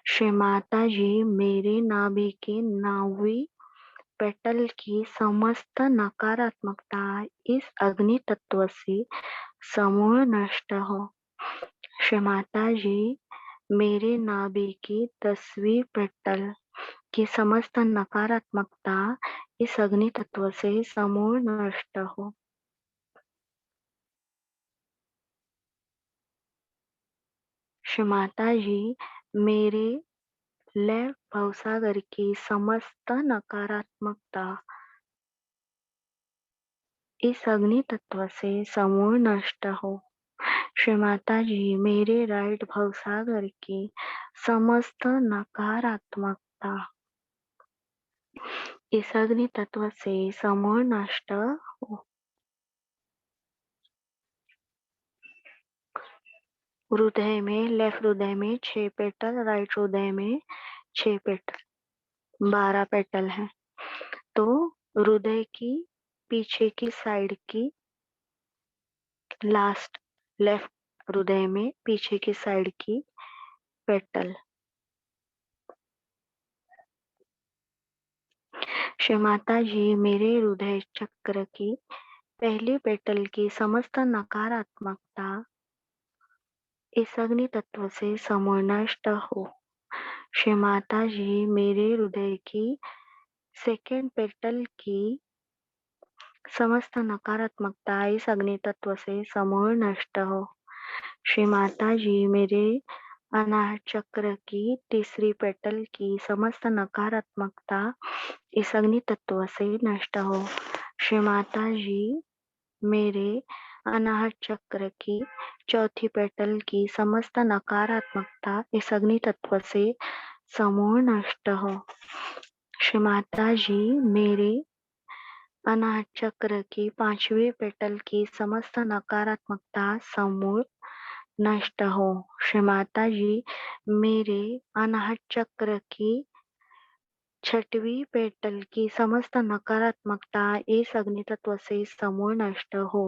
श्री माता जी मेरे नाभि की 9वीं पेटल की समस्त नकारात्मकता इस अग्नि तत्व से समूल नष्ट हो। श्री माता जी मेरे नाभि की 10वीं पेटल की समस्त नकारात्मकता इस अग्नि तत्व से समूल नष्ट हो। श्री माता जी मेरे लेफ्ट भवसागर की समस्त नकारात्मकता इस अग्नि तत्व से समूल नष्ट हो। श्री माता जी मेरे राइट भवसागर की समस्त नकारात्मकता इस अग्नि तत्व से समूल नष्ट हो। हृदय में लेफ्ट हृदय में 6 पेटल, राइट हृदय में 6 पेटल, 12 पेटल है। तो हृदय की पीछे की साइड की लास्ट लेफ्ट हृदय में पीछे की साइड की पेटल। श्री माता जी मेरे हृदय चक्र की पहली पेटल की समस्त नकारात्मकता इस अग्नि तत्व से समूल नष्ट हो। श्री माता जी मेरे हृदय की सेकेंड पेटल की समस्त नकारात्मकता इस अग्नि तत्व से समूल नष्ट हो। श्री माता जी मेरे अनाहत चक्र की तीसरी पेटल की समस्त नकारात्मकता इस अग्नि तत्व से नष्ट हो। श्री माता जी मेरे अनाहत चक्र की चौथी पेटल की समस्त नकारात्मकता इस अग्नि तत्व से समूल नष्ट हो। श्री माता जी मेरे अनाहत चक्र की 5वीं पेटल की समस्त नकारात्मकता समूल नष्ट हो। श्री माता जी, मेरे अनाहत चक्र की छठवीं पेटल की समस्त नकारात्मकता इस अग्नि तत्व से समूल नष्ट हो।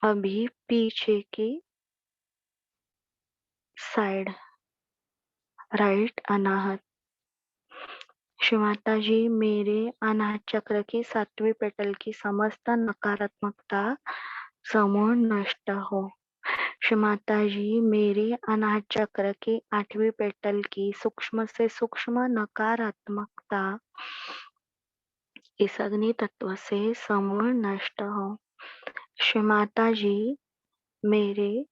अभी पीछे की साइड राइट अनाहत। श्री माता जी, मेरे अनाहत चक्र की सातवीं पेटल की समस्त नकारात्मकता समूल नष्ट हो। श्री माता जी, मेरे अनाहत चक्र की आठवीं पेटल की सूक्ष्म से सूक्ष्म नकारात्मकता इस अग्नि तत्व से समूल नष्ट हो। श्री माता जी, मेरे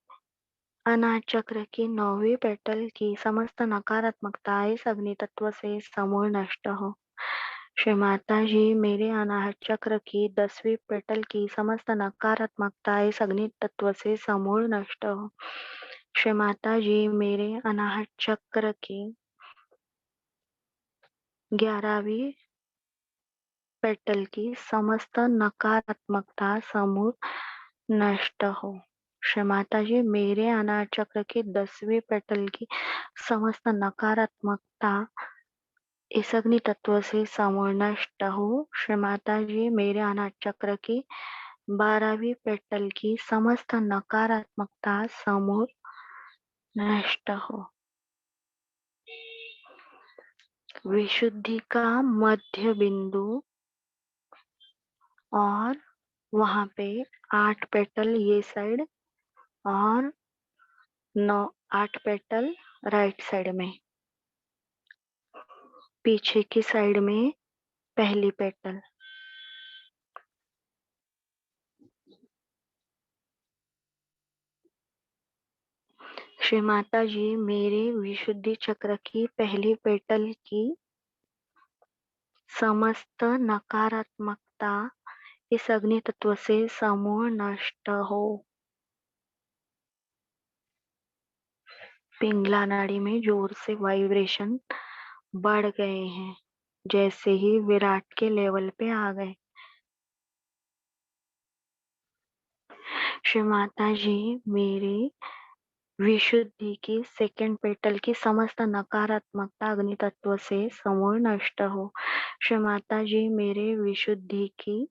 अनाहत चक्र की नौवीं पेटल की समस्त नकारात्मकता इस अग्नि तत्व से समूल नष्ट हो। श्री माता जी, मेरे अनाहत चक्र की 10वीं पेटल की समस्त नकारात्मकता इस अग्नि तत्व से समूल नष्ट हो। श्री माता जी, मेरे अनाहत चक्र की 11वीं पेटल की समस्त नकारात्मकता समूल नष्ट हो। श्री माता जी, मेरे अनाहत चक्र की 10वीं पेटल की समस्त नकारात्मकता इस अग्नि तत्व से समूल नष्ट हो। श्री माता जी, मेरे अनाहत चक्र की 12वीं पेटल की समस्त नकारात्मकता समूल नष्ट हो। विशुद्धि का मध्य बिंदु और वहां पे 8 पेटल ये साइड और 8 पेटल राइट साइड में, पीछे की साइड में पहली पेटल। श्री माता जी, मेरे विशुद्धि चक्र की पहली पेटल की समस्त नकारात्मकता इस अग्नि तत्व से समूल नष्ट हो। पिंगला नाड़ी में जोर से वाइब्रेशन बढ़ गए हैं, जैसे ही विराट के लेवल पे आ गए। श्री माता जी, मेरे विशुद्धि की सेकंड पेटल की समस्त नकारात्मकता अग्नि तत्व से समूल नष्ट हो। श्री माता जी, मेरे विशुद्धि की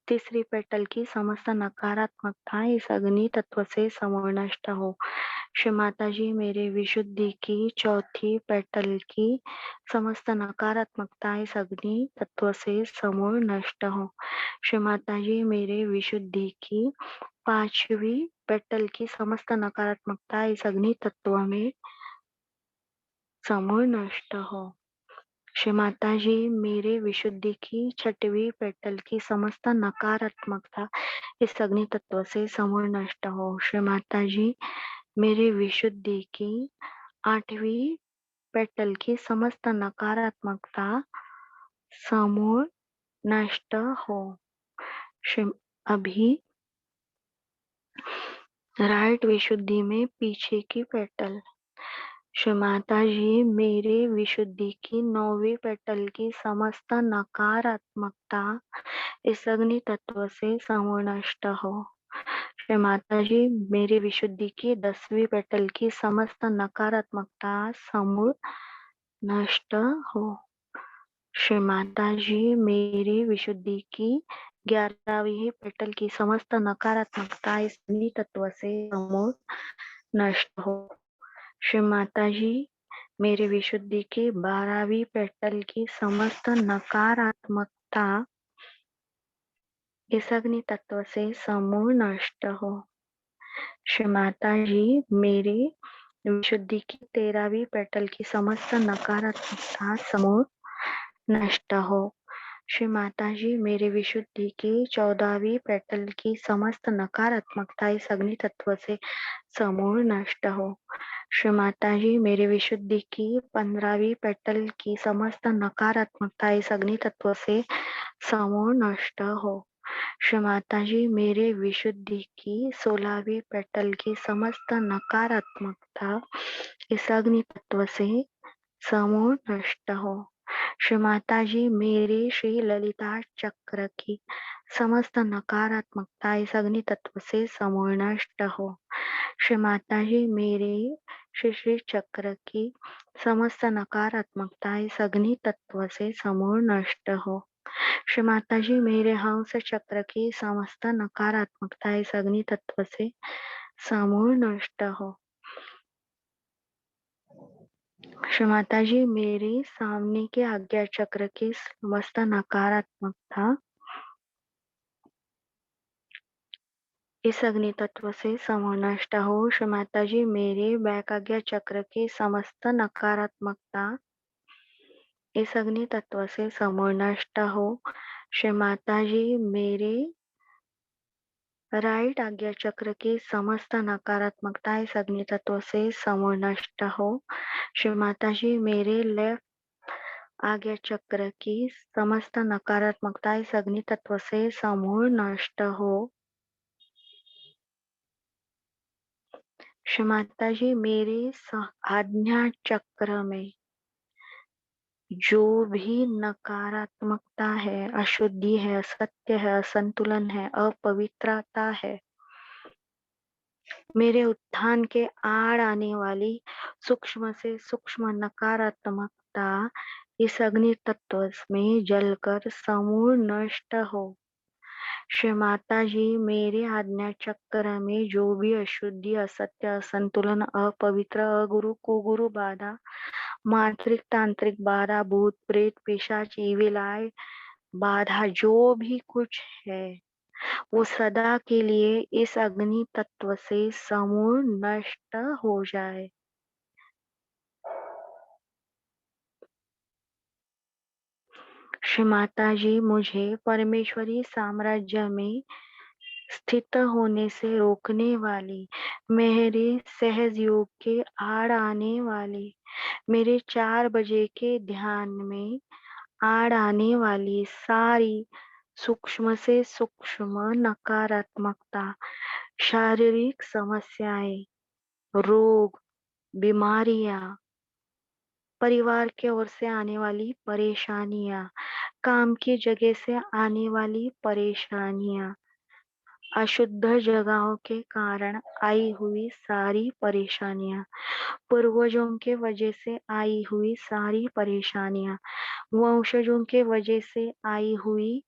तीसरी पेटल की समस्त नकारात्मकता इस अग्नि तत्व से समूल नष्ट हो। श्री माता जी, मेरे विशुद्धि की चौथी पेटल की समस्त नकारात्मकता इस अग्नि तत्व से समूल नष्ट हो। श्री माता जी, मेरे विशुद्धि की 5वीं पेटल की समस्त नकारात्मकता इस अग्नि तत्व में समूल नष्ट हो। श्री माता जी, मेरे विशुद्धि की 6वीं पेटल की समस्त नकारात्मकता इस अग्नि तत्व से समूल नष्ट हो। श्री माता जी, मेरे विशुद्धि की 8वीं पेटल की समस्त नकारात्मकता समूल नष्ट हो। श्री अभी राइट विशुद्धि में पीछे की पेटल। श्री माता जी, मेरे विशुद्धि की 9वीं पेटल की समस्त नकारात्मकता इस अग्नि तत्व से समूल नष्ट हो। श्री माता जी, मेरी विशुद्धि की 10वीं पेटल की समस्त नकारात्मकता समूल नष्ट हो। श्री माता जी, मेरी विशुद्धि की 11वीं पेटल की समस्त नकारात्मकता इस अग्नि तत्व से समूल नष्ट हो। श्री माता जी, मेरी विशुद्धि की 12वीं पेटल की समस्त नकारात्मकता इस अग्नि तत्व से समूल नष्ट हो। श्री माता जी, मेरी विशुद्धि की 13वीं पेटल की समस्त नकारात्मकता समूल नष्ट हो। श्री माता जी, मेरी विशुद्धि की 14वीं पेटल की समस्त नकारात्मकता इस अग्नि तत्व से समूल नष्ट हो। श्री माता जी, मेरी विशुद्धि की 15वीं पेटल की समस्त नकारात्मकता इस अग्नि तत्व से समूल नष्ट हो। श्री माता जी, मेरे विशुद्धि की 16वीं पेटल की समस्त नकारात्मकता इस अग्नि तत्व से समूल नष्ट हो। श्री माता जी मेरे श्री ललिता चक्र की समस्त नकारात्मकता इस अग्नि तत्व से समूल नष्ट हो। श्री माता जी मेरे श्री श्री चक्र की समस्त नकारात्मकता इस अग्नि तत्व से समूल नष्ट हो। श्री माता जी मेरे हंस चक्र की समस्त नकारात्मकता इस अग्नि तत्व से समूल नष्ट हो। श्री माता जी मेरे सामने के आज्ञा चक्र की समस्त नकारात्मकता इस अग्नि तत्व से समूल नष्ट हो। श्री माता जी मेरे बैक आज्ञा चक्र की समस्त नकारात्मकता इस अग्नि तत्व से समूल नष्ट हो। श्री माता जी मेरे राइट आज्ञा चक्र की समस्त नकारात्मकता इस अग्नि तत्व से समूल नष्ट हो। श्री माता जी मेरे लेफ्ट आज्ञा चक्र की समस्त नकारात्मकता इस अग्नि तत्व से समूल नष्ट हो। श्री माता जी मेरे आज्ञा चक्र में जो भी नकारात्मकता है, अशुद्धि है, असत्य है, असंतुलन है, अपवित्रता है, मेरे उत्थान के आड़ आने वाली सूक्ष्म से सूक्ष्म नकारात्मकता इस अग्नि तत्व में जलकर समूल नष्ट हो। श्री माता जी मेरे आज्ञा चक्र में जो भी अशुद्धि, असत्य, असंतुलन, अपवित्र, अगुरु, कुगुरु बाधा, मांत्रिक तांत्रिक बाधा, भूत प्रेत पिशाच इविल आई बाधा जो भी कुछ है वो सदा के लिए इस अग्नि तत्व से समूल नष्ट हो जाए। श्री माता जी मुझे परमेश्वरी साम्राज्य में स्थित होने से रोकने वाली, मेरे सहज योग के आड़ आने वाली, मेरे 4 बजे के ध्यान में आड़ आने वाली सारी सूक्ष्म से सूक्ष्म नकारात्मकता, शारीरिक समस्याएं, रोग, बीमारियां, परिवार की ओर से आने वाली परेशानियां, काम की जगह से आने वाली परेशानियां, अशुद्ध जगहों के कारण आई हुई सारी परेशानियां, पूर्वजों के वजह से आई हुई सारी परेशानियां, वंशजों के वजह से आई हुई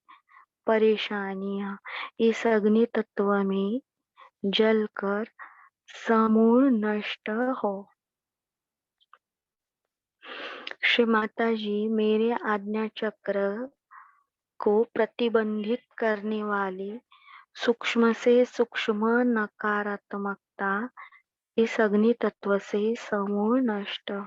परेशानियां इस अग्नि तत्व में जलकर समूल नष्ट हो। श्री माता जी मेरे आज्ञा चक्र को प्रतिबंधित करने वाली सूक्ष्म से सूक्ष्म नकारात्मकता इस अग्नि तत्व से समूल नष्ट हो।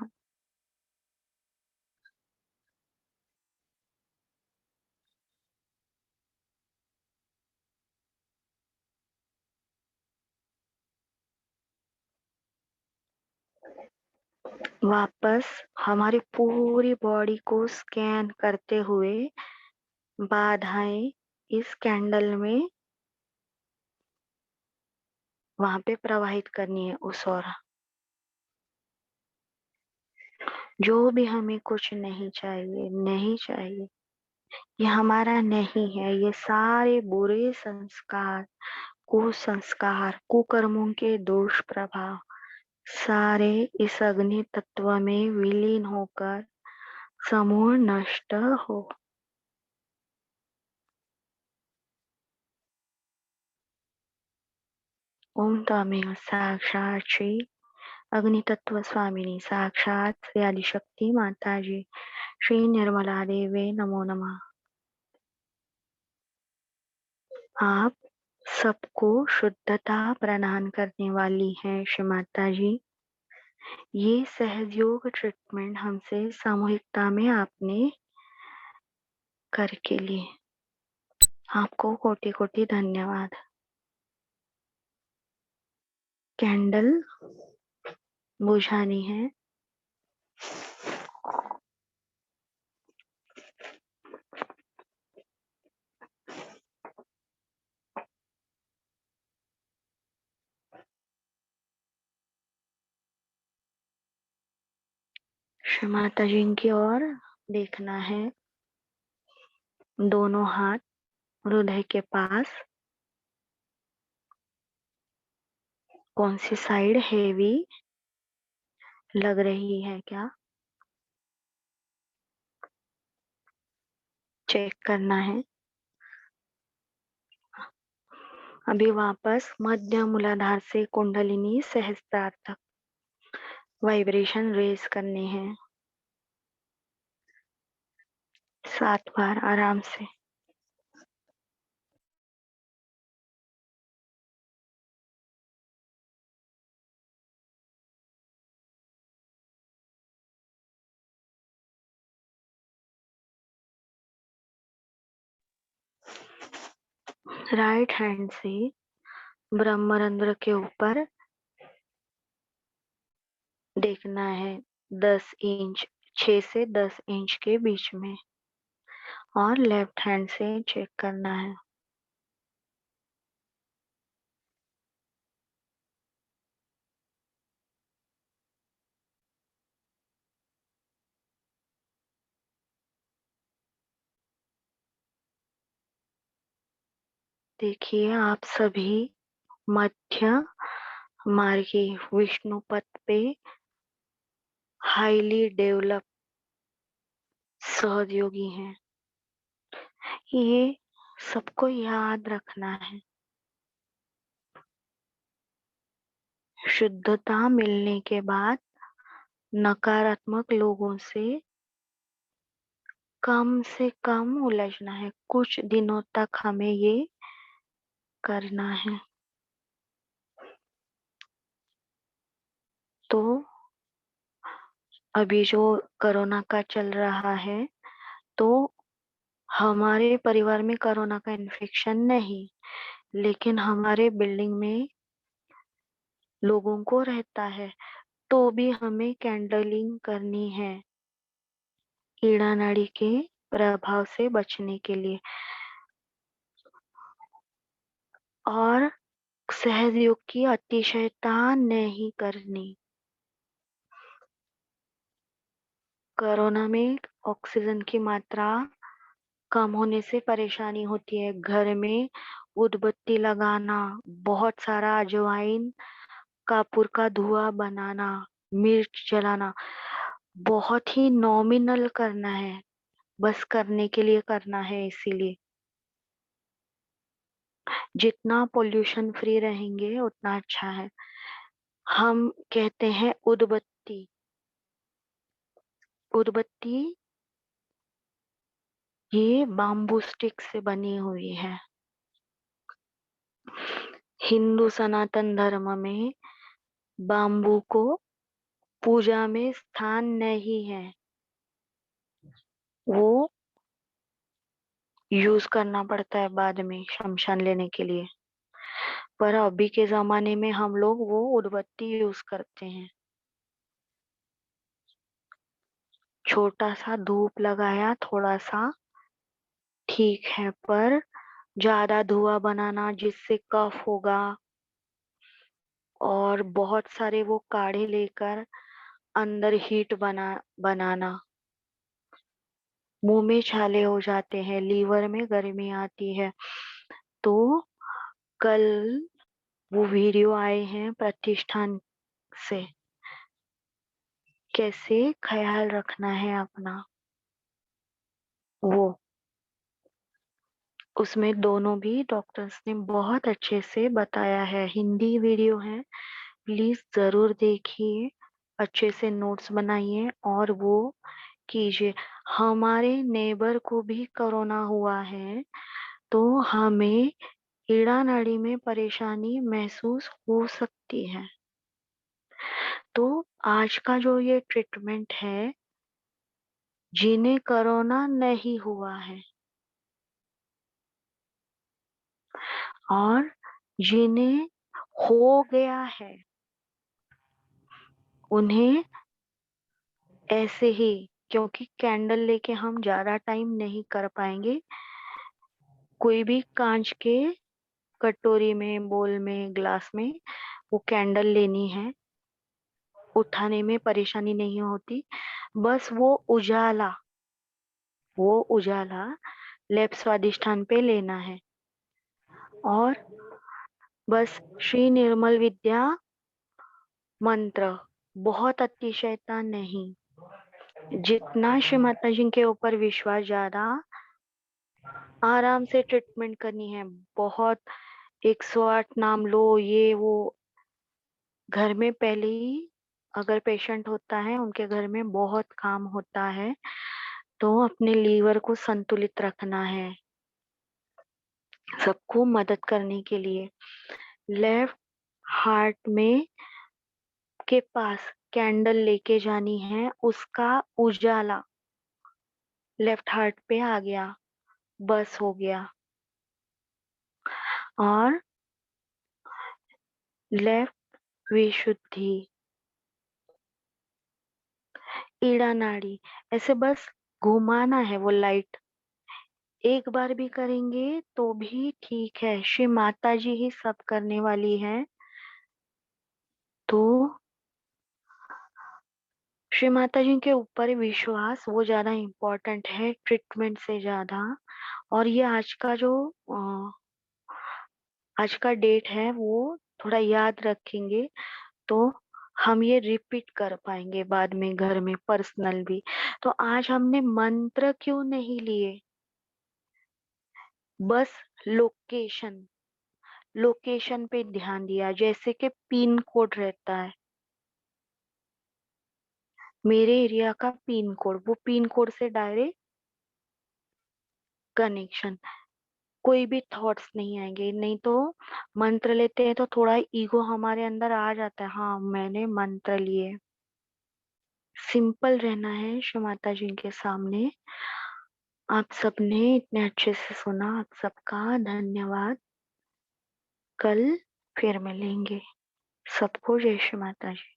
वापस हमारी पूरी बॉडी को स्कैन करते हुए बाधाएं इस कैंडल में वहां पे प्रवाहित करनी है उस ओर। जो भी हमें कुछ नहीं चाहिए, नहीं चाहिए, ये हमारा नहीं है। ये सारे बुरे संस्कार, कुसंस्कार, कुकर्मों के दोष प्रभाव सारे इस अग्नि तत्व में विलीन होकर समूल नष्ट हो। ओम तमेव साक्षात श्री अग्नि तत्व स्वामिनी साक्षात श्री आदिशक्ति माता जी श्री निर्मला देवी नमो नमः। आप सबको शुद्धता प्रदान करने वाली हैं श्री माता जी। ये सहयोग ट्रीटमेंट हमसे सामूहिकता में आपने करके लिए आपको कोटि कोटि धन्यवाद। कैंडल बुझानी है। श्री माता जी की ओर देखना है दोनों हाथ हृदय के पास, कौन सी साइड हेवी लग रही है क्या, चेक करना है। अभी वापस मध्य मूलाधार से कुंडलिनी सहस्त्रार तक वाइब्रेशन रेज करने हैं 7 बार आराम से। राइट हैंड से ब्रह्मरंध्र के ऊपर देखना है 10 इंच, 6 से 10 इंच के बीच में, और लेफ्ट हैंड से चेक करना है। देखिए आप सभी मध्य मार्गी विष्णु पथ पे हाईली डेवलप सहयोगी हैं। ये सबको याद रखना है। शुद्धता मिलने के बाद नकारात्मक लोगों से कम उलझना है। कुछ दिनों तक हमें ये करना है। तो अभी जो कोरोना का चल रहा है, तो हमारे परिवार में कोरोना का इन्फेक्शन नहीं, लेकिन हमारे बिल्डिंग में लोगों को रहता है, तो भी हमें कैंडलिंग करनी है कीड़ा नाड़ी के प्रभाव से बचने के लिए। और सहयोग की अतिशयता नहीं करनी। कोरोना में ऑक्सीजन की मात्रा कम होने से परेशानी होती है। घर में उदबत्ती लगाना, बहुत सारा अजवाइन कपूर का धुआं बनाना, मिर्च जलाना, बहुत ही नॉमिनल करना है, बस करने के लिए करना है। इसीलिए जितना पोल्यूशन फ्री रहेंगे उतना अच्छा है। हम कहते हैं उदबत्ती। उदबत्ती ये बाम्बू स्टिक से बनी हुई है। हिंदू सनातन धर्म में बाम्बू को पूजा में स्थान नहीं है। वो यूज करना पड़ता है बाद में शमशान लेने के लिए। पर अभी के जमाने में हम लोग वो उदबत्ती यूज करते हैं। छोटा सा धूप लगाया, थोड़ा सा ठीक है, पर ज्यादा धुआं बनाना जिससे कफ होगा, और बहुत सारे वो काढ़े लेकर अंदर हीट बनाना, मुंह में छाले हो जाते हैं, लीवर में गर्मी आती है। तो कल वो वीडियो आए हैं प्रतिष्ठान से, कैसे ख्याल रखना है अपना। वो उसमें दोनों भी डॉक्टर्स ने बहुत अच्छे से बताया है। हिंदी वीडियो है, प्लीज जरूर देखिए, अच्छे से नोट्स बनाइए और वो कीजिए। हमारे नेबर को भी कोरोना हुआ है, तो हमें कीड़ा नाड़ी में परेशानी महसूस हो सकती है। तो आज का जो ये ट्रीटमेंट है, जिन्हें कोरोना नहीं हुआ है और जिन्हें हो गया है, उन्हें ऐसे ही, क्योंकि कैंडल लेके हम ज्यादा टाइम नहीं कर पाएंगे, कोई भी कांच के कटोरी में, बोल में, ग्लास में वो कैंडल लेनी है। उठाने में परेशानी नहीं होती, बस वो उजाला वो उजाला लेफ्ट स्वादिष्ठान पे लेना है। और बस श्री निर्मल विद्या मंत्र, बहुत अतिशयता नहीं, जितना श्री माता जी के ऊपर विश्वास, ज्यादा आराम से ट्रीटमेंट करनी है। बहुत 108 नाम लो, ये वो। घर में पहले ही अगर पेशेंट होता है, उनके घर में बहुत काम होता है, तो अपने लीवर को संतुलित रखना है, सबको मदद करने के लिए। लेफ्ट हार्ट में के पास कैंडल लेके जानी है, उसका उजाला लेफ्ट हार्ट पे आ गया, बस हो गया। और लेफ्ट विशुद्धि, ईड़ा नाड़ी, ऐसे बस घुमाना है वो लाइट। एक बार भी करेंगे तो भी ठीक है, श्री माता जी ही सब करने वाली है। तो श्री माता जी के ऊपर विश्वास वो ज्यादा इम्पोर्टेंट है ट्रीटमेंट से ज्यादा। और ये आज का डेट है, वो थोड़ा याद रखेंगे तो हम ये रिपीट कर पाएंगे बाद में घर में पर्सनल भी। तो आज हमने मंत्र क्यों नहीं लिए, बस लोकेशन लोकेशन पे ध्यान दिया। जैसे कि पिन कोड रहता है, मेरे एरिया का पिन कोड, वो पिन कोड से डायरेक्ट कनेक्शन, कोई भी थॉट्स नहीं आएंगे। नहीं तो मंत्र लेते हैं तो थोड़ा ईगो हमारे अंदर आ जाता है, हाँ मैंने मंत्र लिए। सिंपल रहना है श्री माता जी के सामने। आप सबने इतने अच्छे से सुना, आप सबका धन्यवाद। कल फिर मिलेंगे। सबको जय श्री माता जी।